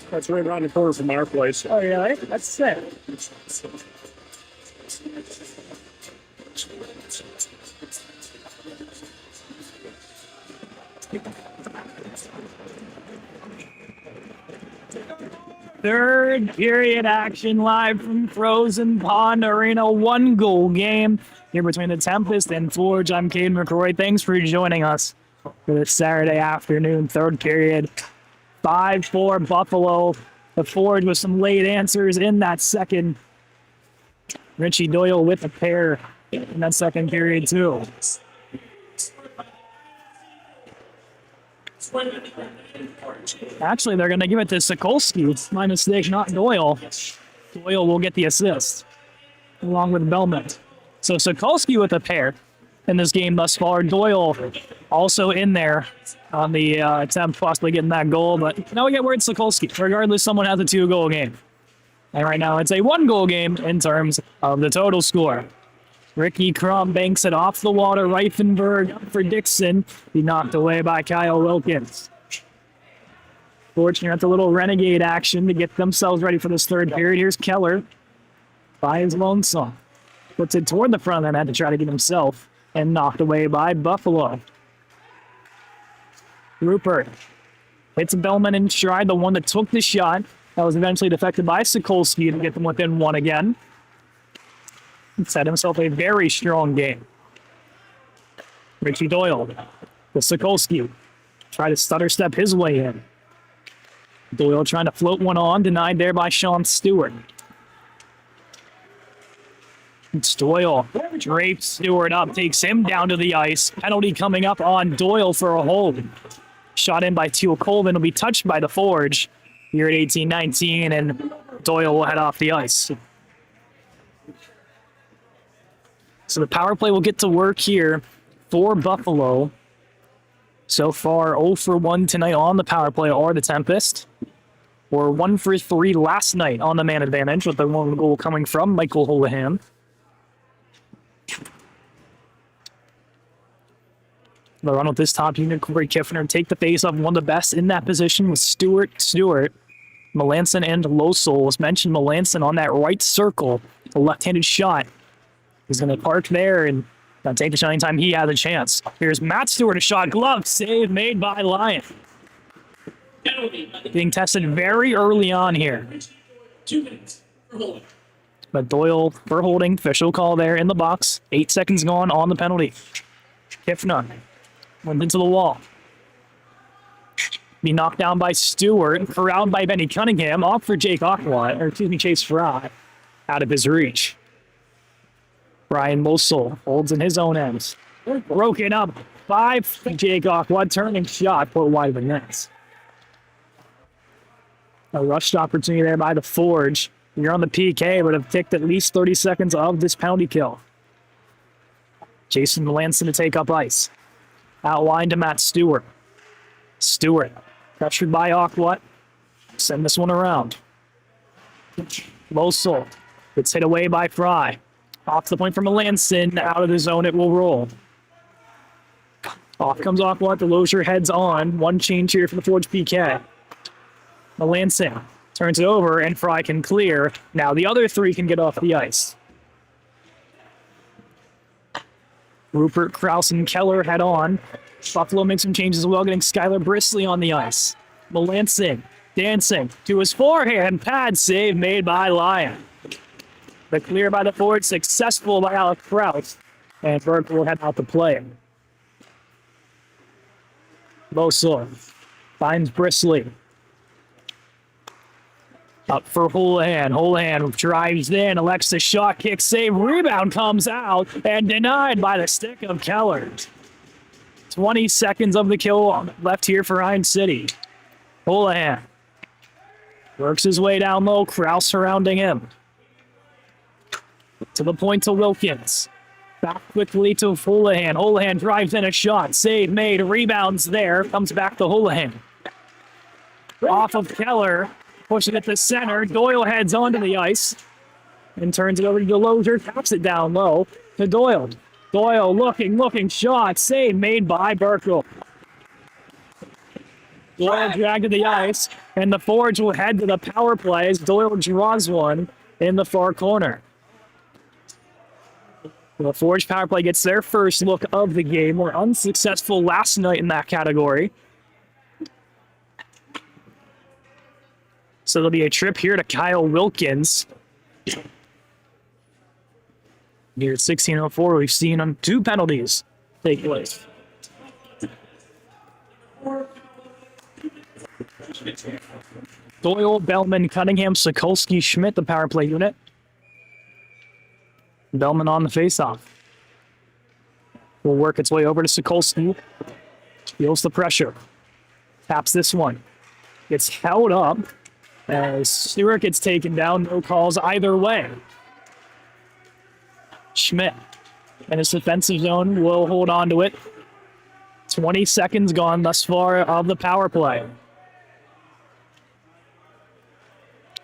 That's right around the corner from our place. Oh, really? That's sick. Third period action live from Frozen Pond Arena. 1-goal game here between the Tempest and Forge. I'm Caden McCrory. Thanks for joining us for this Saturday afternoon third period. 5-4 Buffalo. The Forge with some late answers in that second. Richie Doyle with a pair in that second period too. Actually, they're going to give it to Sokolsky. My mistake, not Doyle. Doyle will get the assist along with Bellman. So Sokolsky with a pair in this game thus far. Doyle also in there on the attempt, possibly getting that goal. But now we get word it's Sokolsky. Regardless, someone has a 2-goal game. And right now it's a 1-goal game in terms of the total score. Ricky Crum banks it off the water. Reifenberg up for Dixon. Be knocked away by Kyle Wilkins. Fortunate at the little renegade action to get themselves ready for this third period. Here's Keller by his lonesome. Puts it toward the front and had to try to get himself and knocked away by Buffalo. Rupert hits Bellman in stride, the one that took the shot. That was eventually deflected by Sokolsky to get them within one again. Set himself a very strong game. Richie Doyle with Sokolsky. Try to stutter step his way in. Doyle trying to float one on, denied there by Sean Stewart. It's Doyle drapes Stewart up, takes him down to the ice. Penalty coming up on Doyle for a hold. Shot in by Teal Colvin will be touched by the Forge here at 18-19, and Doyle will head off the ice. So the power play will get to work here for Buffalo. So far, 0 for 1 tonight on the power play are the Tempest. Or 1 for 3 last night on the man advantage, with the one goal coming from Michael Holohan. The run with this top unit, Corey Kiffner, take the face off one of the best in that position with Stewart, Melanson, and Losol. As mentioned, Melanson on that right circle, a left-handed shot. He's going to park there and take the shot anytime he has a chance. Here's Matt Stewart, a shot, glove save made by Lyon. Being tested very early on here. 2 minutes for holding. But Doyle for holding, official call there in the box. 8 seconds gone on the penalty. Kiffner went into the wall. Be knocked down by Stewart, corralled by Benny Cunningham, off for Chase Fry, out of his reach. Brian Mosel holds in his own ends. Broken up by Jake Aqua, turning shot put wide of the nets. A rushed opportunity there by the Forge. You're on the PK, but have ticked at least 30 seconds of this penalty kill. Jason Melanson to take up ice. Outline to Matt Stewart. Stewart, pressured by Aqua. Send this one around. Mosel gets hit away by Fry. Off the point from Melanson, out of the zone it will roll. Off comes Aqua, Delosier heads on. One change here for the Forge PK. Melanson turns it over and Fry can clear. Now the other 3 can get off the ice. Rupert, Kraus, and Keller head on. Buffalo makes some changes as well, getting Skylar Brisley on the ice. Melancing, dancing to his forehand, pad save made by Lyon. The clear by the forward, successful by Alex Kraus, and Burke will head out to play. Bosor finds Brisley. Up for Houlihan. Houlihan drives in, elects the shot, kick save, rebound comes out, and denied by the stick of Keller. 20 seconds of the kill left here for Ryan City. Houlihan works his way down low, Kraus surrounding him. To the point to Wilkins. Back quickly to Houlihan. Houlihan drives in a shot, save made, rebounds there, comes back to Houlihan. Off of Keller. Pushing it to center. Doyle heads onto the ice and turns it over to Delozier. Taps it down low to Doyle. Doyle looking, shot. Save made by Burkle. Doyle dragged to the ice, and the Forge will head to the power play as Doyle draws one in the far corner. The Forge power play gets their first look of the game. Were unsuccessful last night in that category. So there'll be a trip here to Kyle Wilkins. Here at 16:04, we've seen 2 penalties take place. Doyle, Bellman, Cunningham, Sokolsky, Schmidt, the power play unit. Bellman on the faceoff. Will work its way over to Sokolsky. Feels the pressure. Taps this one. Gets held up. As Stewart gets taken down, no calls either way. Schmidt in his defensive zone will hold on to it. 20 seconds gone thus far of the power play.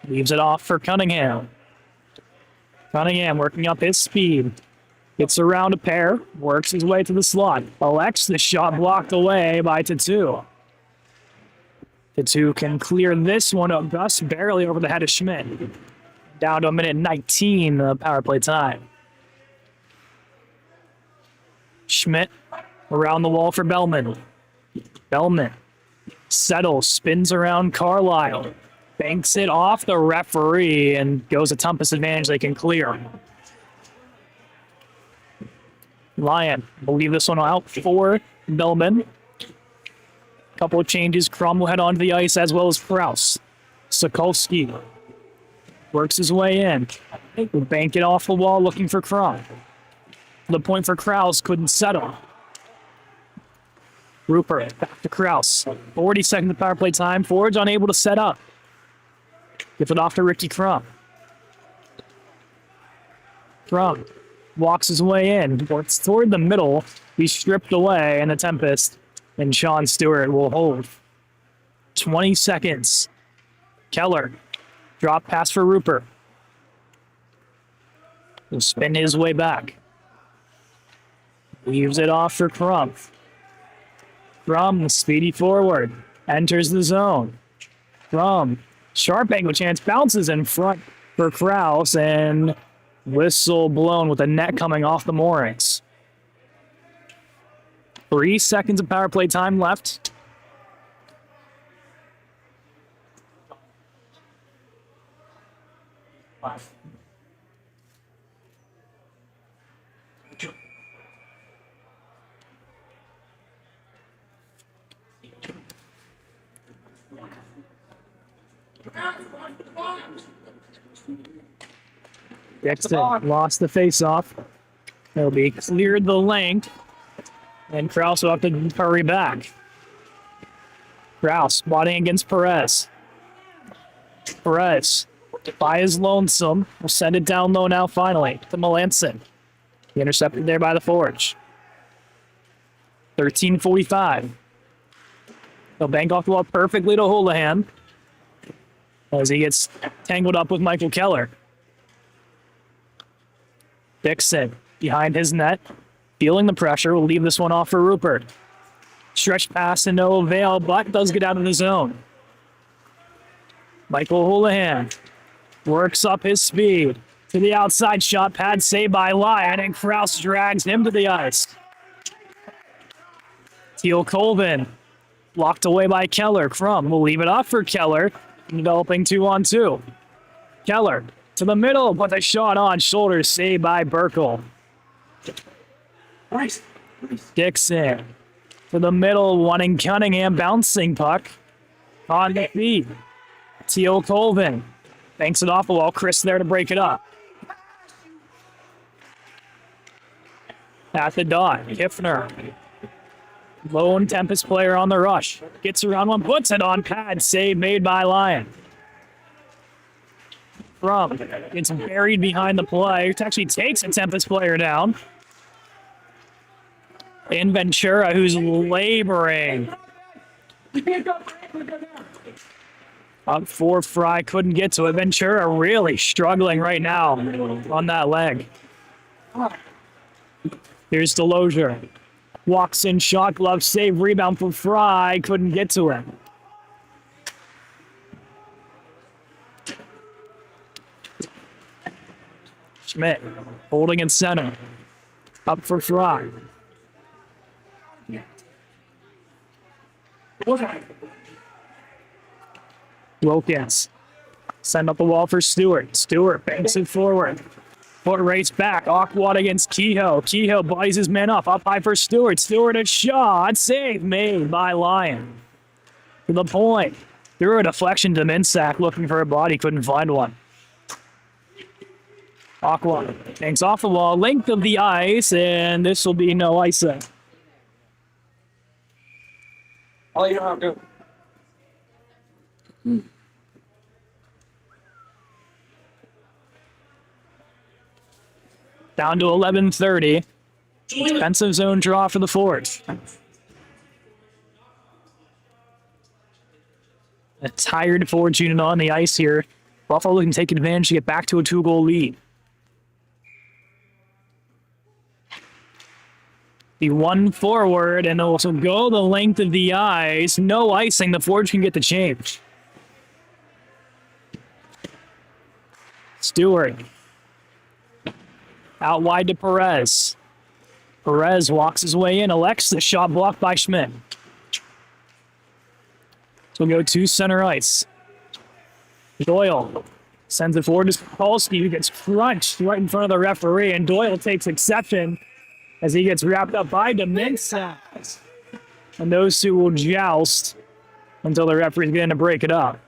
Leaves it off for Cunningham. Cunningham working up his speed. Gets around a pair, works his way to the slot. Elects the shot blocked away by Tatu. Tatu can clear this one up just barely over the head of Schmidt. Down to 1:19 power play time. Schmidt around the wall for Bellman. Bellman settles, spins around Carlisle. Banks it off the referee and goes a Tempest advantage they can clear. Lyon will leave this one out for Bellman. Couple of changes. Crum will head onto the ice as well as Kraus. Sokolsky works his way in. Will bank it off the wall looking for Crum. The point for Kraus couldn't settle. Rupert back to Kraus. 40 seconds of power play time. Forge unable to set up. Gives it off to Ricky Crum. Crum walks his way in. Works toward the middle. He's stripped away, and the Tempest and Sean Stewart will hold. 20 seconds. Keller. Drop pass for Rupert. He'll spin his way back. Leaves it off for Crum. Crum, speedy forward. Enters the zone. Crum. Sharp angle chance. Bounces in front for Kraus. And whistle blown with the net coming off the moorings. 3 seconds of power play time left. Dixon lost the face-off. It'll be cleared the length. And Kraus will have to hurry back. Kraus spotting against Perez. Perez, by his lonesome, will send it down low now finally to Melanson. He intercepted there by the Forge. 13:45. He'll bank off the wall perfectly to Houlihan as he gets tangled up with Michael Keller. Dixon behind his net, feeling the pressure, will leave this one off for Rupert. Stretch pass to no avail, but does get out of the zone. Michael Houlihan works up his speed, To the outside shot, pad saved by Lyon, and Kraus drags him to the ice. Teal Colvin, blocked away by Keller. Crum will leave it off for Keller, developing 2-on-2. Keller to the middle, but the shot on shoulder, saved by Burkle. Nice. Dixon to the middle, wanting Cunningham, bouncing puck on the feet. Teal Colvin banks it off the wall. Chris there to break it up. At the dot, Kiffner. Lone Tempest player on the rush. Gets around one, puts it on pad. Save made by Lyon. From gets buried behind the play. It actually takes a Tempest player down. And Ventura, who's laboring. Up for Fry, couldn't get to it. Ventura really struggling right now on that leg. Here's Delosier. Walks in, shot, glove, save, rebound for Fry. Couldn't get to it. Schmidt holding in center. Up for Fry. Wilkins. Send up the wall for Stewart. Stewart banks it forward. Foot race back. Awkward against Kehoe. Kehoe bodies his man up. Up high for Stewart. Stewart a shot. Save made by Lyon. To the point. Through a deflection to Minsack looking for a body. Couldn't find one. Aqua hangs off the wall. Length of the ice. And this will be no icing. All you know how to do. Down to 11:30. Defensive zone draw for the Forge. A tired Forge unit on the ice here. Buffalo can take advantage to get back to a 2-goal lead. The one forward and also go the length of the ice. No icing. The Forge can get the change. Stewart. Out wide to Perez. Perez walks his way in. Elects the shot blocked by Schmidt. So we'll go to center ice. Doyle sends it forward to Polsky, who gets crunched right in front of the referee, and Doyle takes exception as he gets wrapped up by Dominguez. And those two will joust until the referee's going to break it up.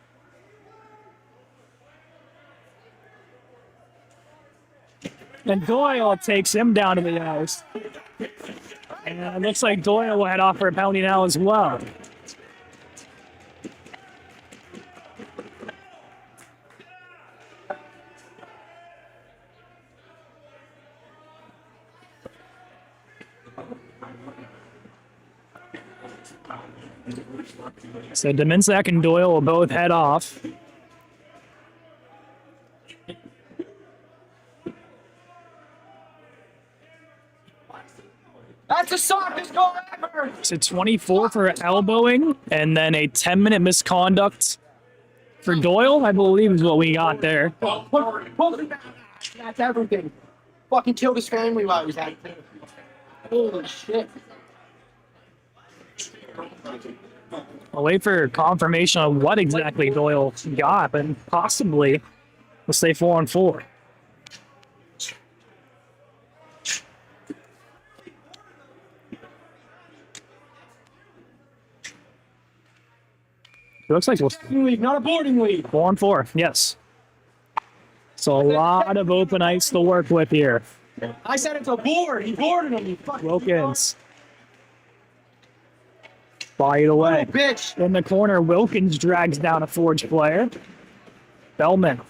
And Doyle takes him down to the ice. And it looks like Doyle will head off for a penalty now as well. So Dominsack and Doyle will both head off. That's the softest goal ever. It's a 24 for elbowing, and then a 10-minute misconduct for Doyle, I believe is what we got there. That's everything. Fucking killed his family while he was at it. Holy shit. I'll wait for confirmation on what exactly Doyle got, but possibly we'll stay 4-on-4. It looks like we'll League, not a boarding league. 4-on-4, yes. So a lot of open ice to work with here. I said it's a board. He boarded him. You fucking Wilkins. Fight away. bitch. In the corner, Wilkins drags down a Forge player. Bellman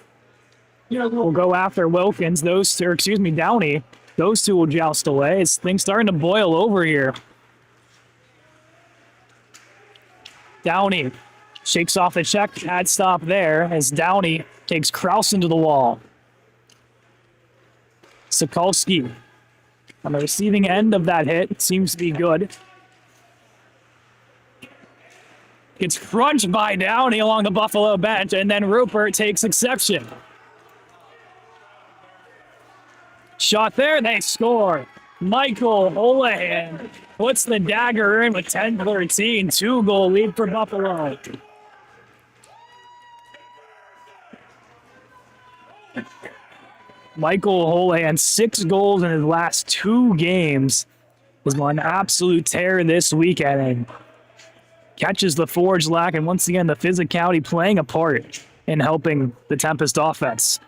will go after Wilkins. Those two, or excuse me, Downey. Those two will joust away. It's things starting to boil over here. Downey shakes off the check. Pad stop there as Downey takes Kraus into the wall. Sokolsky on the receiving end of that hit. Seems to be good. Gets crunched by Downey along the Buffalo bench, and then Rupert takes exception. Shot there, they score. Michael Houlihan puts the dagger in with 10-13. 2-goal lead for Buffalo. Michael Houlihan, 6 goals in his last 2 games. Is on an absolute tear this weekend and catches the Forge lack, and once again the physicality playing a part in helping the Tempest offense.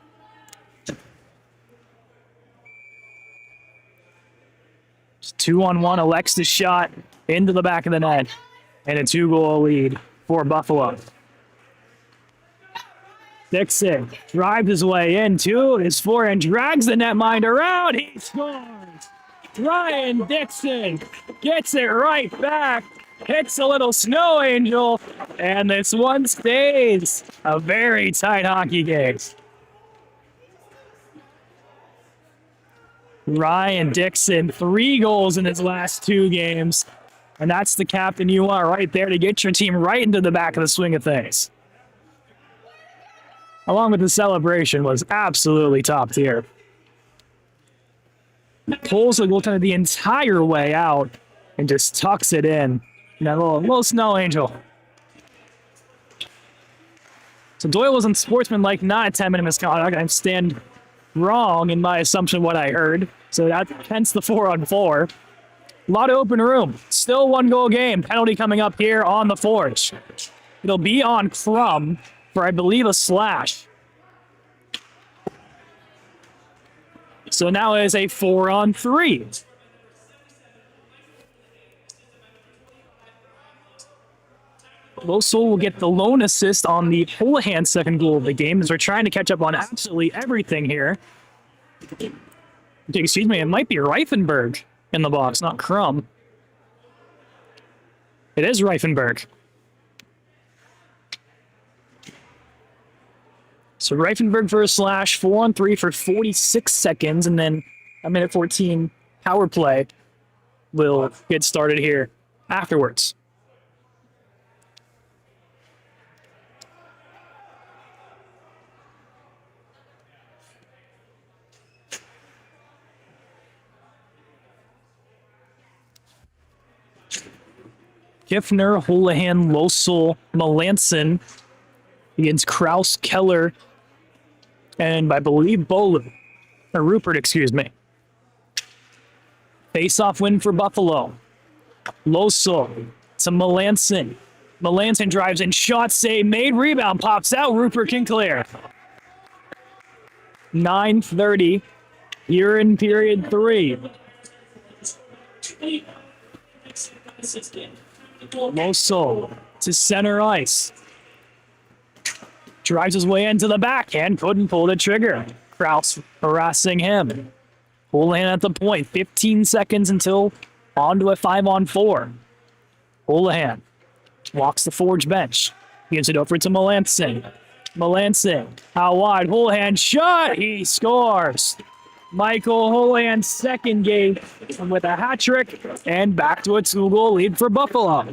Just 2-on-1, Alexis shot into the back of the net, and a 2-goal lead for Buffalo. Dixon drives his way into his forehand, drags the netminder around. He scores. Ryan Dixon gets it right back, hits a little snow angel, and this one stays a very tight hockey game. Ryan Dixon, 3 goals in his last 2 games, and that's the captain you want right there to get your team right into the back of the swing of things. Along with the celebration was absolutely top tier. Pulls the goaltender the entire way out and just tucks it in. That little snow angel. So Doyle was unsportsmanlike, not a 10-minute misconduct. I stand wrong in my assumption of what I heard. So that hence the 4-on-4. A lot of open room. Still 1-goal game. Penalty coming up here on the Forge. It'll be on Crum for, I believe, a slash. So now it is a 4-on-3. Losol will get the lone assist on the Houlihan second goal of the game as we're trying to catch up on absolutely everything here. Excuse me, it might be Reifenberg in the box, not Crum. It is Reifenberg. So Reifenberg for a slash, 4-on-3 for 46 seconds, and then a minute 14 power play will get started here afterwards. Kiffner, Houlihan, Losol, Melanson against Kraus, Keller, and I believe Bolu, or Rupert, excuse me. Face-off win for Buffalo. Losol to Melanson. Melanson drives in, shot save, made, rebound, pops out, Rupert can clear. 9:30 here in period 3. Losol to center ice. Drives his way into the backhand, couldn't pull the trigger. Kraus harassing him. Houlihan at the point, 15 seconds until onto a 5-on-4. Houlihan walks the Forge bench. Gives it over to Melanson. Melanson out wide. Houlihan shot. He scores. Michael Houlihan's second game with a hat trick and back to a 2-goal lead for Buffalo.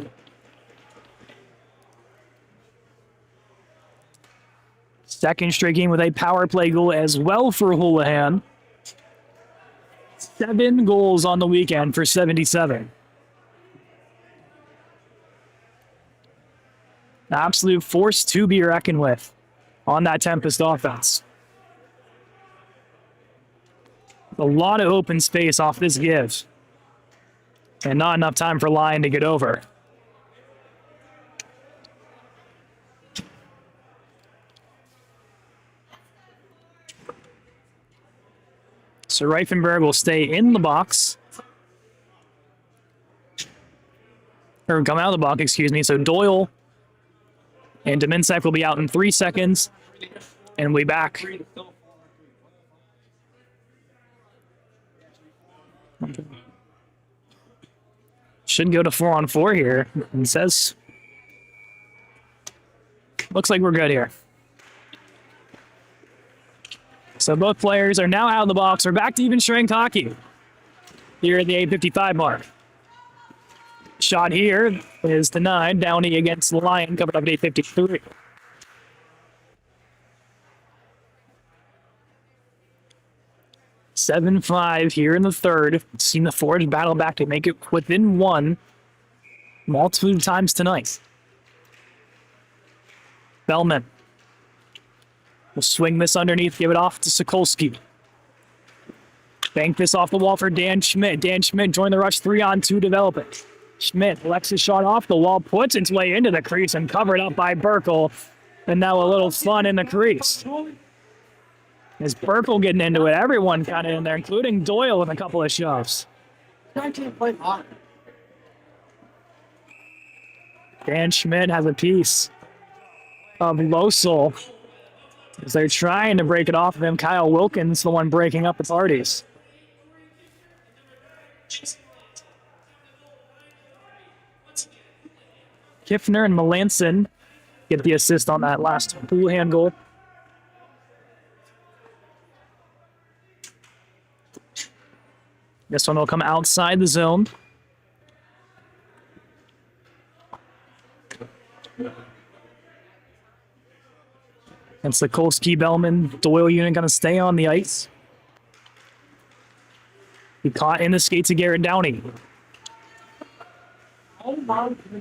Second straight game with a power play goal as well for Houlihan. 7 goals on the weekend for 77. An absolute force to be reckoned with on that Tempest offense. A lot of open space off this give. And not enough time for Lyon to get over. So Reifenberg will stay in the box. Or come out of the box, excuse me. So Doyle and Dominsek will be out in 3 seconds. And we'll be back. Should go to 4-on-4 here. It says. Looks like we're good here. So both players are now out of the box. We're back to even strength hockey here at the 8:55 mark. Shot here is denied. Downey against Lyon, covered up at 8:53. 7-5 here in the third. Seen the Forge battle back to make it within one multiple times tonight. Bellman will swing this underneath, give it off to Sokolski. Bank this off the wall for Dan Schmidt. Dan Schmidt joined the rush 3-on-2 developing. Schmidt collects his shot off the wall, puts its way into the crease and covered up by Burkle. And now a little fun in the crease. Is Burkle getting into it? Everyone kind of in there, including Doyle with a couple of shoves. Dan Schmidt has a piece of Losel as they're trying to break it off of him. Kyle Wilkins, the one breaking up the parties. Kiffner and Melanson get the assist on that last Houlihan goal. This one will come outside the zone. And Sokolski, Bellman, Doyle unit going to stay on the ice. He caught in the skates of Garrett Downey.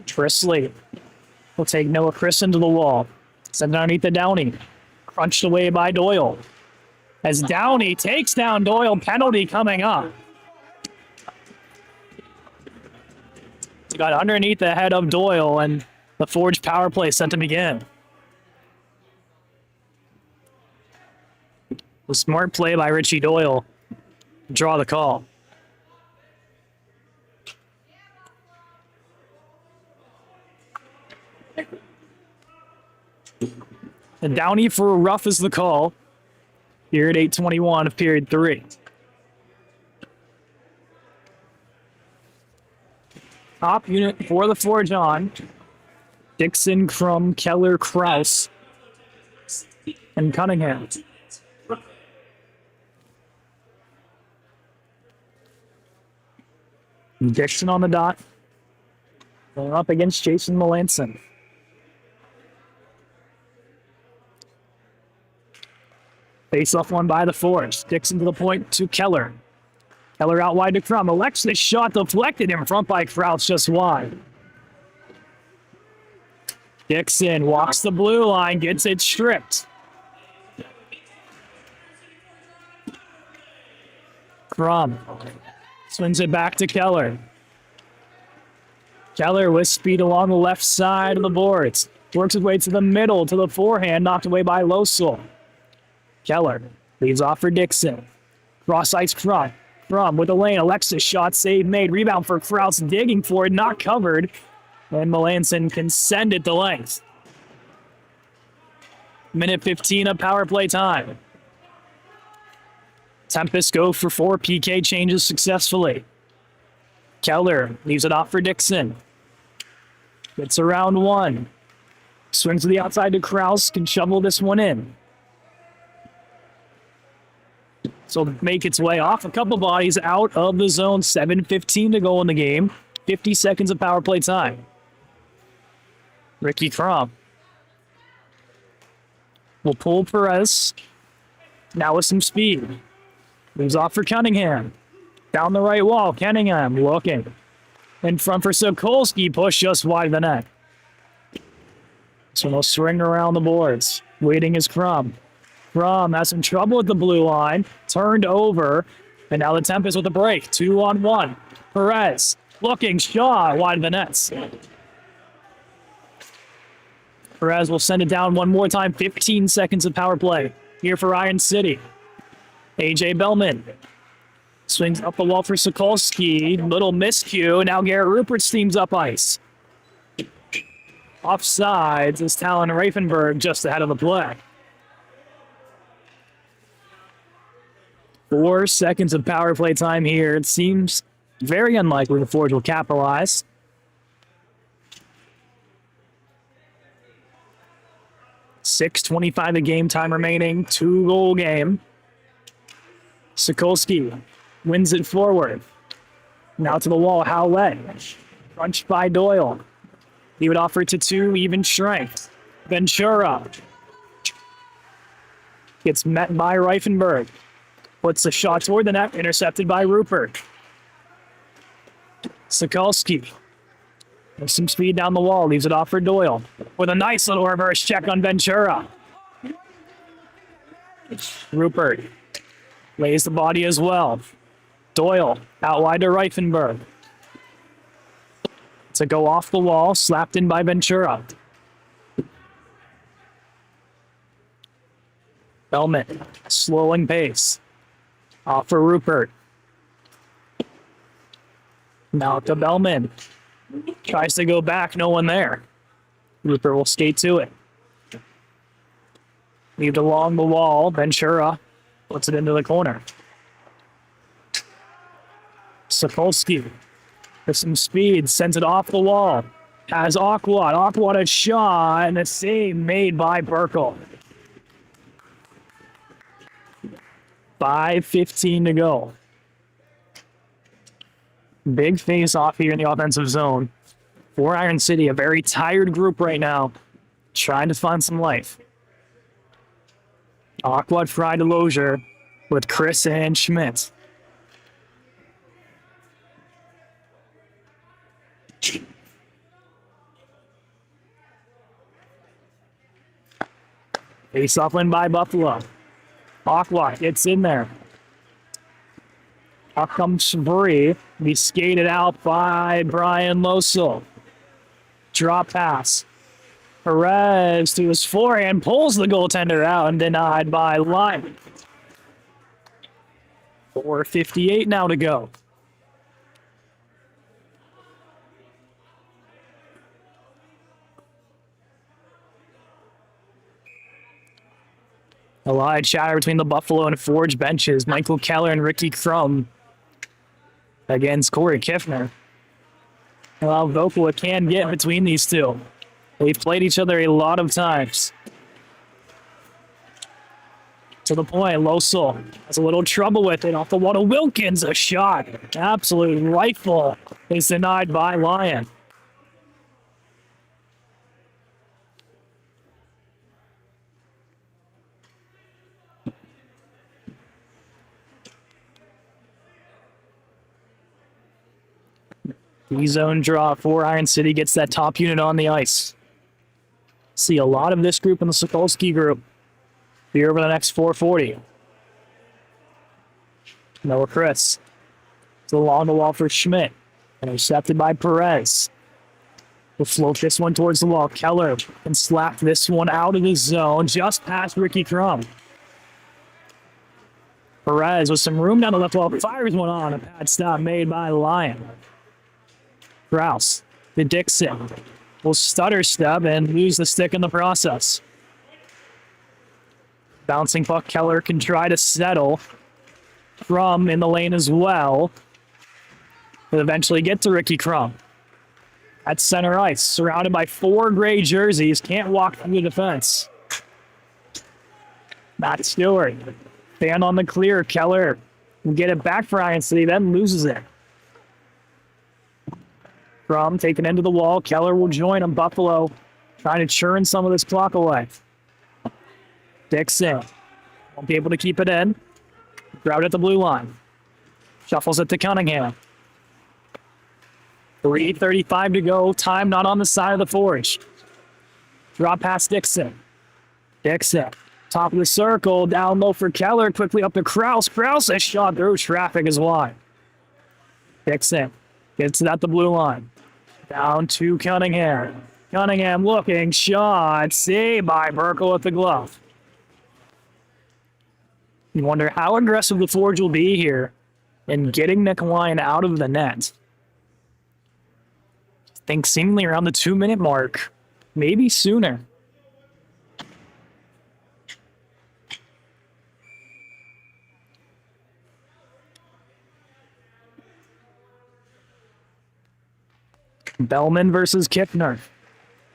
Trisley will take Noah Chris into the wall. Send it underneath the Downey. Crunched away by Doyle. As Downey takes down Doyle, penalty coming up. He got underneath the head of Doyle, and the Forge power play sent him again. A smart play by Richie Doyle. Draw the call. And Downey for a rough is the call. Here at 8:21 of period 3. Top unit for the Forge on. Dixon, Crum, Keller, Kraus, and Cunningham. Dixon on the dot. Going up against Jason Melanson. Face off one by the Forge. Dixon to the point to Keller. Keller out wide to Crum. Alexis shot deflected in front by Kraus just wide. Dixon walks the blue line, gets it stripped. Crum swings it back to Keller. Keller with speed along the left side of the boards. Works his way to the middle, to the forehand, knocked away by Losel. Keller leaves off for Dixon. Cross ice Crum. Crum with the lane. Alexis shot, save made. Rebound for Kraus, digging for it, not covered. And Melanson can send it to length. Minute 15 of power play time. Tempest go for 4 PK changes successfully. Keller leaves it off for Dixon. Gets around one. Swings to the outside to Kraus, can shovel this one in. So make its way off a couple bodies out of the zone. 7:15 to go in the game. 50 seconds of power play time. Ricky Crum will pull Perez. Now with some speed. Moves off for Cunningham. Down the right wall. Cunningham looking. In front for Sokolski. Push just wide of the net. So they'll swing around the boards. Waiting is Crum. Crum has some trouble with the blue line. Turned over. And now the Tempest with a break. 2-on-1. Perez looking. Shot wide of the nets. Perez will send it down one more time. 15 seconds of power play here for Iron City. A.J. Bellman swings up the wall for Sokolski. Little miscue. Now Garrett Rupert steams up ice. Offsides is Talon Raifenberg just ahead of the play. 4 seconds of power play time here. It seems very unlikely the Forge will capitalize. .625 of game time remaining. 2-goal game. Sokolski wins it forward. Now to the wall, Howlett. Crunched by Doyle. He would offer it to 2, even strength. Ventura gets met by Reifenberg. Puts the shot toward the net, intercepted by Rupert. Sokolsky. There's some speed down the wall, leaves it off for Doyle. With a nice little reverse check on Ventura. Rupert lays the body as well. Doyle out wide to Reifenberg. To go off the wall, slapped in by Ventura. Bellman, slowing pace. Off for Rupert. Now to Bellman. Tries to go back, no one there. Rupert will skate to it. Leave along the wall, Ventura puts it into the corner. Sokolsky with some speed, sends it off the wall. Has Aquat. Aquat a shot, and a save made by Burkle. 5:15 to go. Big face off here in the offensive zone. For Iron City, a very tired group right now, trying to find some life. Aquat fried to Lozier with Chris and Schmidt. Face off win by Buffalo. Aquat gets in there. Up comes Shabri. Be skated out by Brian Losel. Drop pass. Perez to his forehand, pulls the goaltender out and denied by Lyman. 4:58 now to go. A lot of chatter between the Buffalo and Forge benches. Michael Keller and Ricky Crum against Corey Kiffner. How vocal it can get between these two. They've played each other a lot of times. To the point, Losel has a little trouble with it. Off the wall to Wilkins, a shot. Absolute rifle is denied by Lyon. D-zone draw for Iron City gets that top unit on the ice. See a lot of this group in the Sokolsky group here over the next 4:40. Noah Chris. It's along the wall for Schmidt. Intercepted by Perez. We'll float this one towards the wall. Keller can slap this one out of the zone just past Ricky Crum. Perez with some room down the left wall. Fires one on. A pad stop made by Lyon. Kraus to Dixon. Will stutter step and lose the stick in the process. Bouncing puck, Keller can try to settle. Crum in the lane as well. Will eventually get to Ricky Crum. At center ice, surrounded by 4 gray jerseys. Can't walk through the defense. Matt Stewart. Fan on the clear. Keller will get it back for Iron City, then loses it. Crum taken into the wall. Keller will join him. Buffalo trying to churn some of this clock away. Dixon won't be able to keep it in. Grout at the blue line. Shuffles it to Cunningham. 3:35 to go. Time not on the side of the Forge. Drop past Dixon. Dixon. Top of the circle. Down low for Keller. Quickly up to Kraus. Kraus is shot through traffic is wide. Dixon gets it at the blue line. Down to Cunningham. Cunningham looking. Shot. Saved by Burkle with the glove. You wonder how aggressive the Forge will be here in getting Nick Lyon out of the net. I think seemingly around the 2-minute mark. Maybe sooner. Bellman versus Kiffner.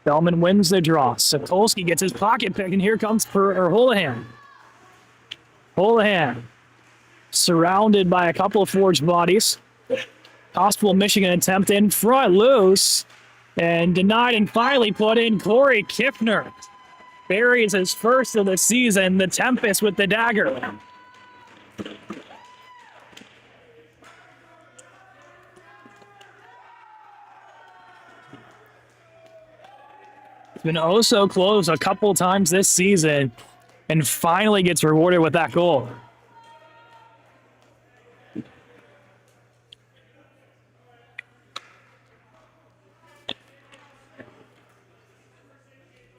Bellman wins the draw. Sokolsky gets his pocket pick, and here comes Holohan. Holohan surrounded by a couple of Forged bodies. Possible Michigan attempt in front, loose, and denied and finally put in. Corey Kiffner buries his first of the season. The Tempest with the dagger. Been oh so close a couple times this season and finally gets rewarded with that goal.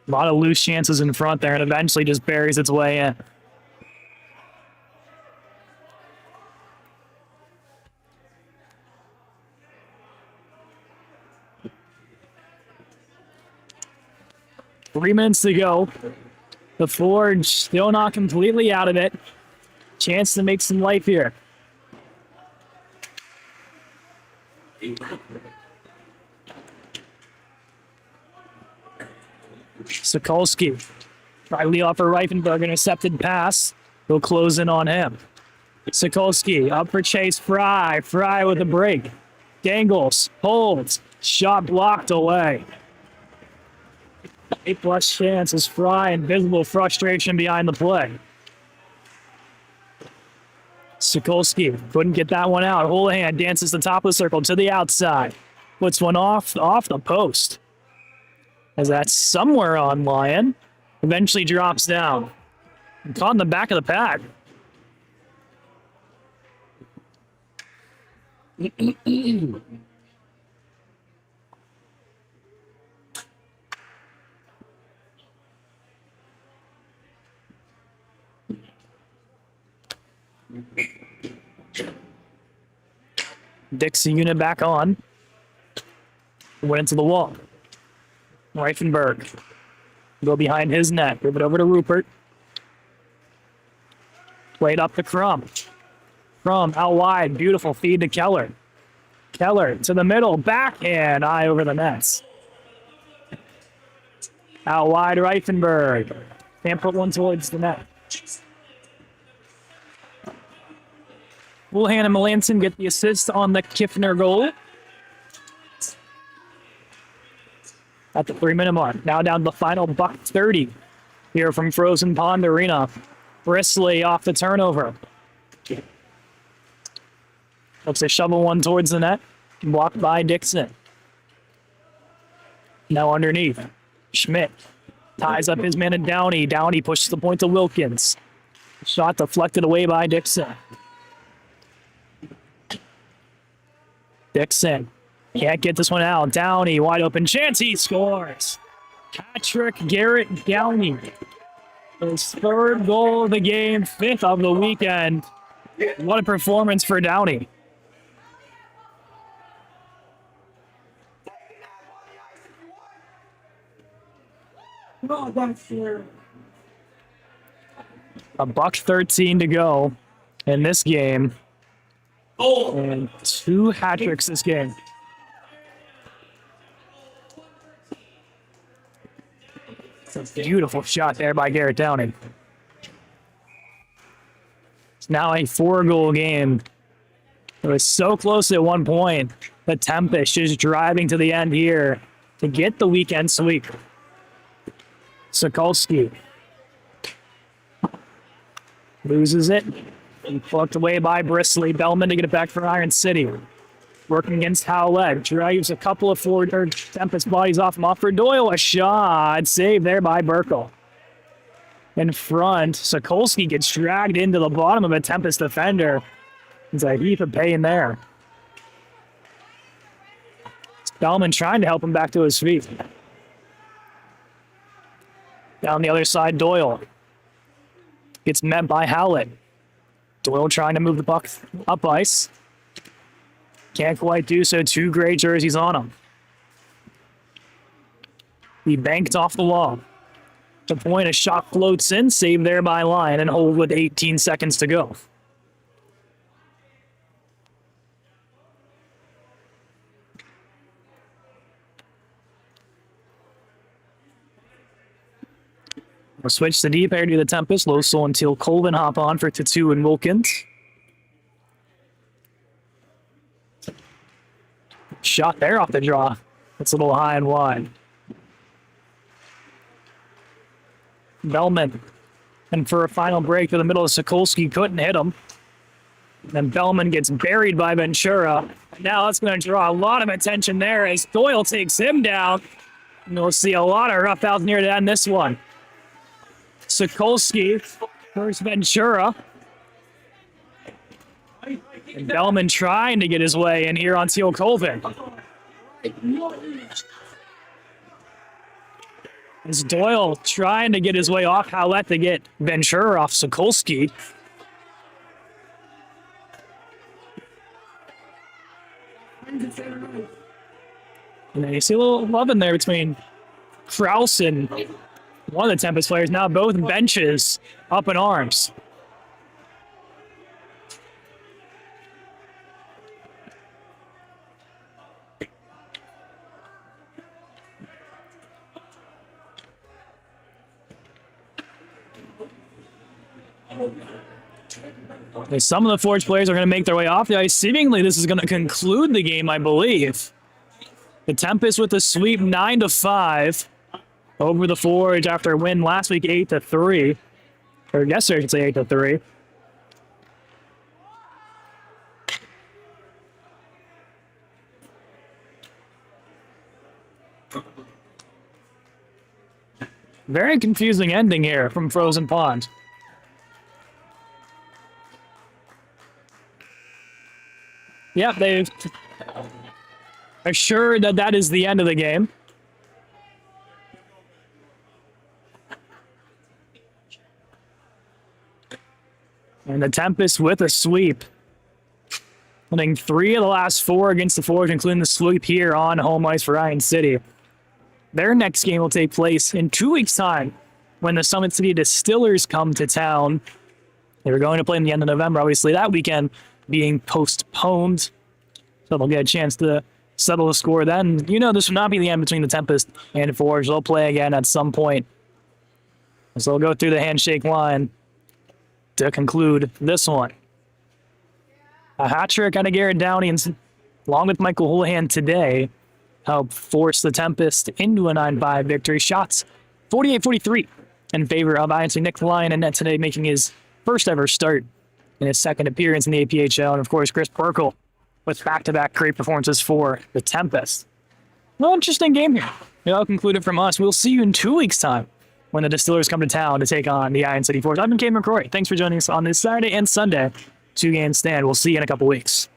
A lot of loose chances in front there and eventually just buries its way in. Three minutes to go. The Forge still not completely out of it. Chance to make some life here. Sokolsky. Try lead off for Reifenberg. Intercepted pass. He'll close in on him. Sokolsky up for Chase Fry. Fry with a break. Dangles. Holds. Shot blocked away. 8+ chances. Fry and visible frustration behind the play. Sokolsky couldn't get that one out. Houlihan dances the top of the circle to the outside. Puts one off the post. As that's somewhere on Lyon. Eventually drops down. Caught in the back of the pad. Dixie unit back on. Went into the wall. Reifenberg. Go behind his net. Give it over to Rupert. Played up to Crum. Crum out wide. Beautiful feed to Keller. Keller to the middle. Backhand. Eye over the nets. Out wide Reifenberg. Can't put one towards the net. Houlihan and Melanson get the assist on the Kiffner goal. At the 3-minute mark. Now down to the final $1.30 here from Frozen Pond Arena. Brisley off the turnover. Looks to shovel one towards the net. Blocked by Dixon. Now underneath. Schmidt ties up his man at Downey. Downey pushes the point to Wilkins. Shot deflected away by Dixon. Dixon can't get this one out. Downey, wide open chance. He scores. Patrick Garrett Downey. His third goal of the game, fifth of the weekend. What a performance for Downey. $1:13 to go in this game. And 2 hat tricks this game. It's a beautiful shot there by Garrett Downey. It's now a 4-goal game. It was so close at one point. The Tempest just driving to the end here to get the weekend sweep. Sokolsky loses it. And plucked away by Brisley. Bellman to get it back for Iron City. Working against Howlett. Drives a couple of Tempest bodies off him. Off for Doyle. A shot. Saved there by Burkle. In front, Sokolsky gets dragged into the bottom of a Tempest defender. It's a heap of pain there. Bellman trying to help him back to his feet. Down the other side, Doyle. Gets met by Howlett. Doyle trying to move the puck up ice. Can't quite do so. 2 gray jerseys on him. He banked off the wall. The point, a shot floats in. Saved there by Lyon and hold with 18 seconds to go. We'll switch to deep air to the Tempest. Losel until Colvin hop on for Tatu and Wilkins. Shot there off the draw. It's a little high and wide. Bellman. And for a final break to the middle of Sokolsky, couldn't hit him. Then Bellman gets buried by Ventura. Now that's going to draw a lot of attention there as Doyle takes him down. And we'll see a lot of rough outs near to end this one. Sokolsky versus Ventura. And Bellman trying to get his way in here on Teal Colvin. As Doyle trying to get his way off Howlett to get Ventura off Sokolsky. And then you see a little love in there between Kraus and one of the Tempest players. Now both benches up in arms. Some of the Forge players are going to make their way off the ice. Seemingly, this is going to conclude the game, I believe. The Tempest with the sweep 9-5 over the Forge after a win last week 8-3. Or yesterday, I should say 8-3. Very confusing ending here from Frozen Pond. Yep, they've assured that that is the end of the game. And the Tempest with a sweep. Winning 3 of the last 4 against the Forge, including the sweep here on home ice for Ryan City. Their next game will take place in 2 weeks' time when the Summit City Distillers come to town. They were going to play in the end of November, obviously that weekend being postponed. So they'll get a chance to settle the score then. You know this will not be the end between the Tempest and Forge. They'll play again at some point. So they'll go through the handshake line to conclude this one. A hat trick out of Garrett Downey, and along with Michael Houlihan today, helped force the Tempest into a 9-5 victory. Shots 48-43 in favor of INC Nick Lyon and net today, making his first ever start in his second appearance in the APHL. And of course, Chris Perkle with back-to-back great performances for the Tempest. Well, interesting game here. That'll conclude it from us. We'll see you in 2 weeks' time when the Distillers come to town to take on the Iron City Forge. I've been Kate McCrory. Thanks for joining us on this Saturday and Sunday 2-game stand. We'll see you in a couple weeks.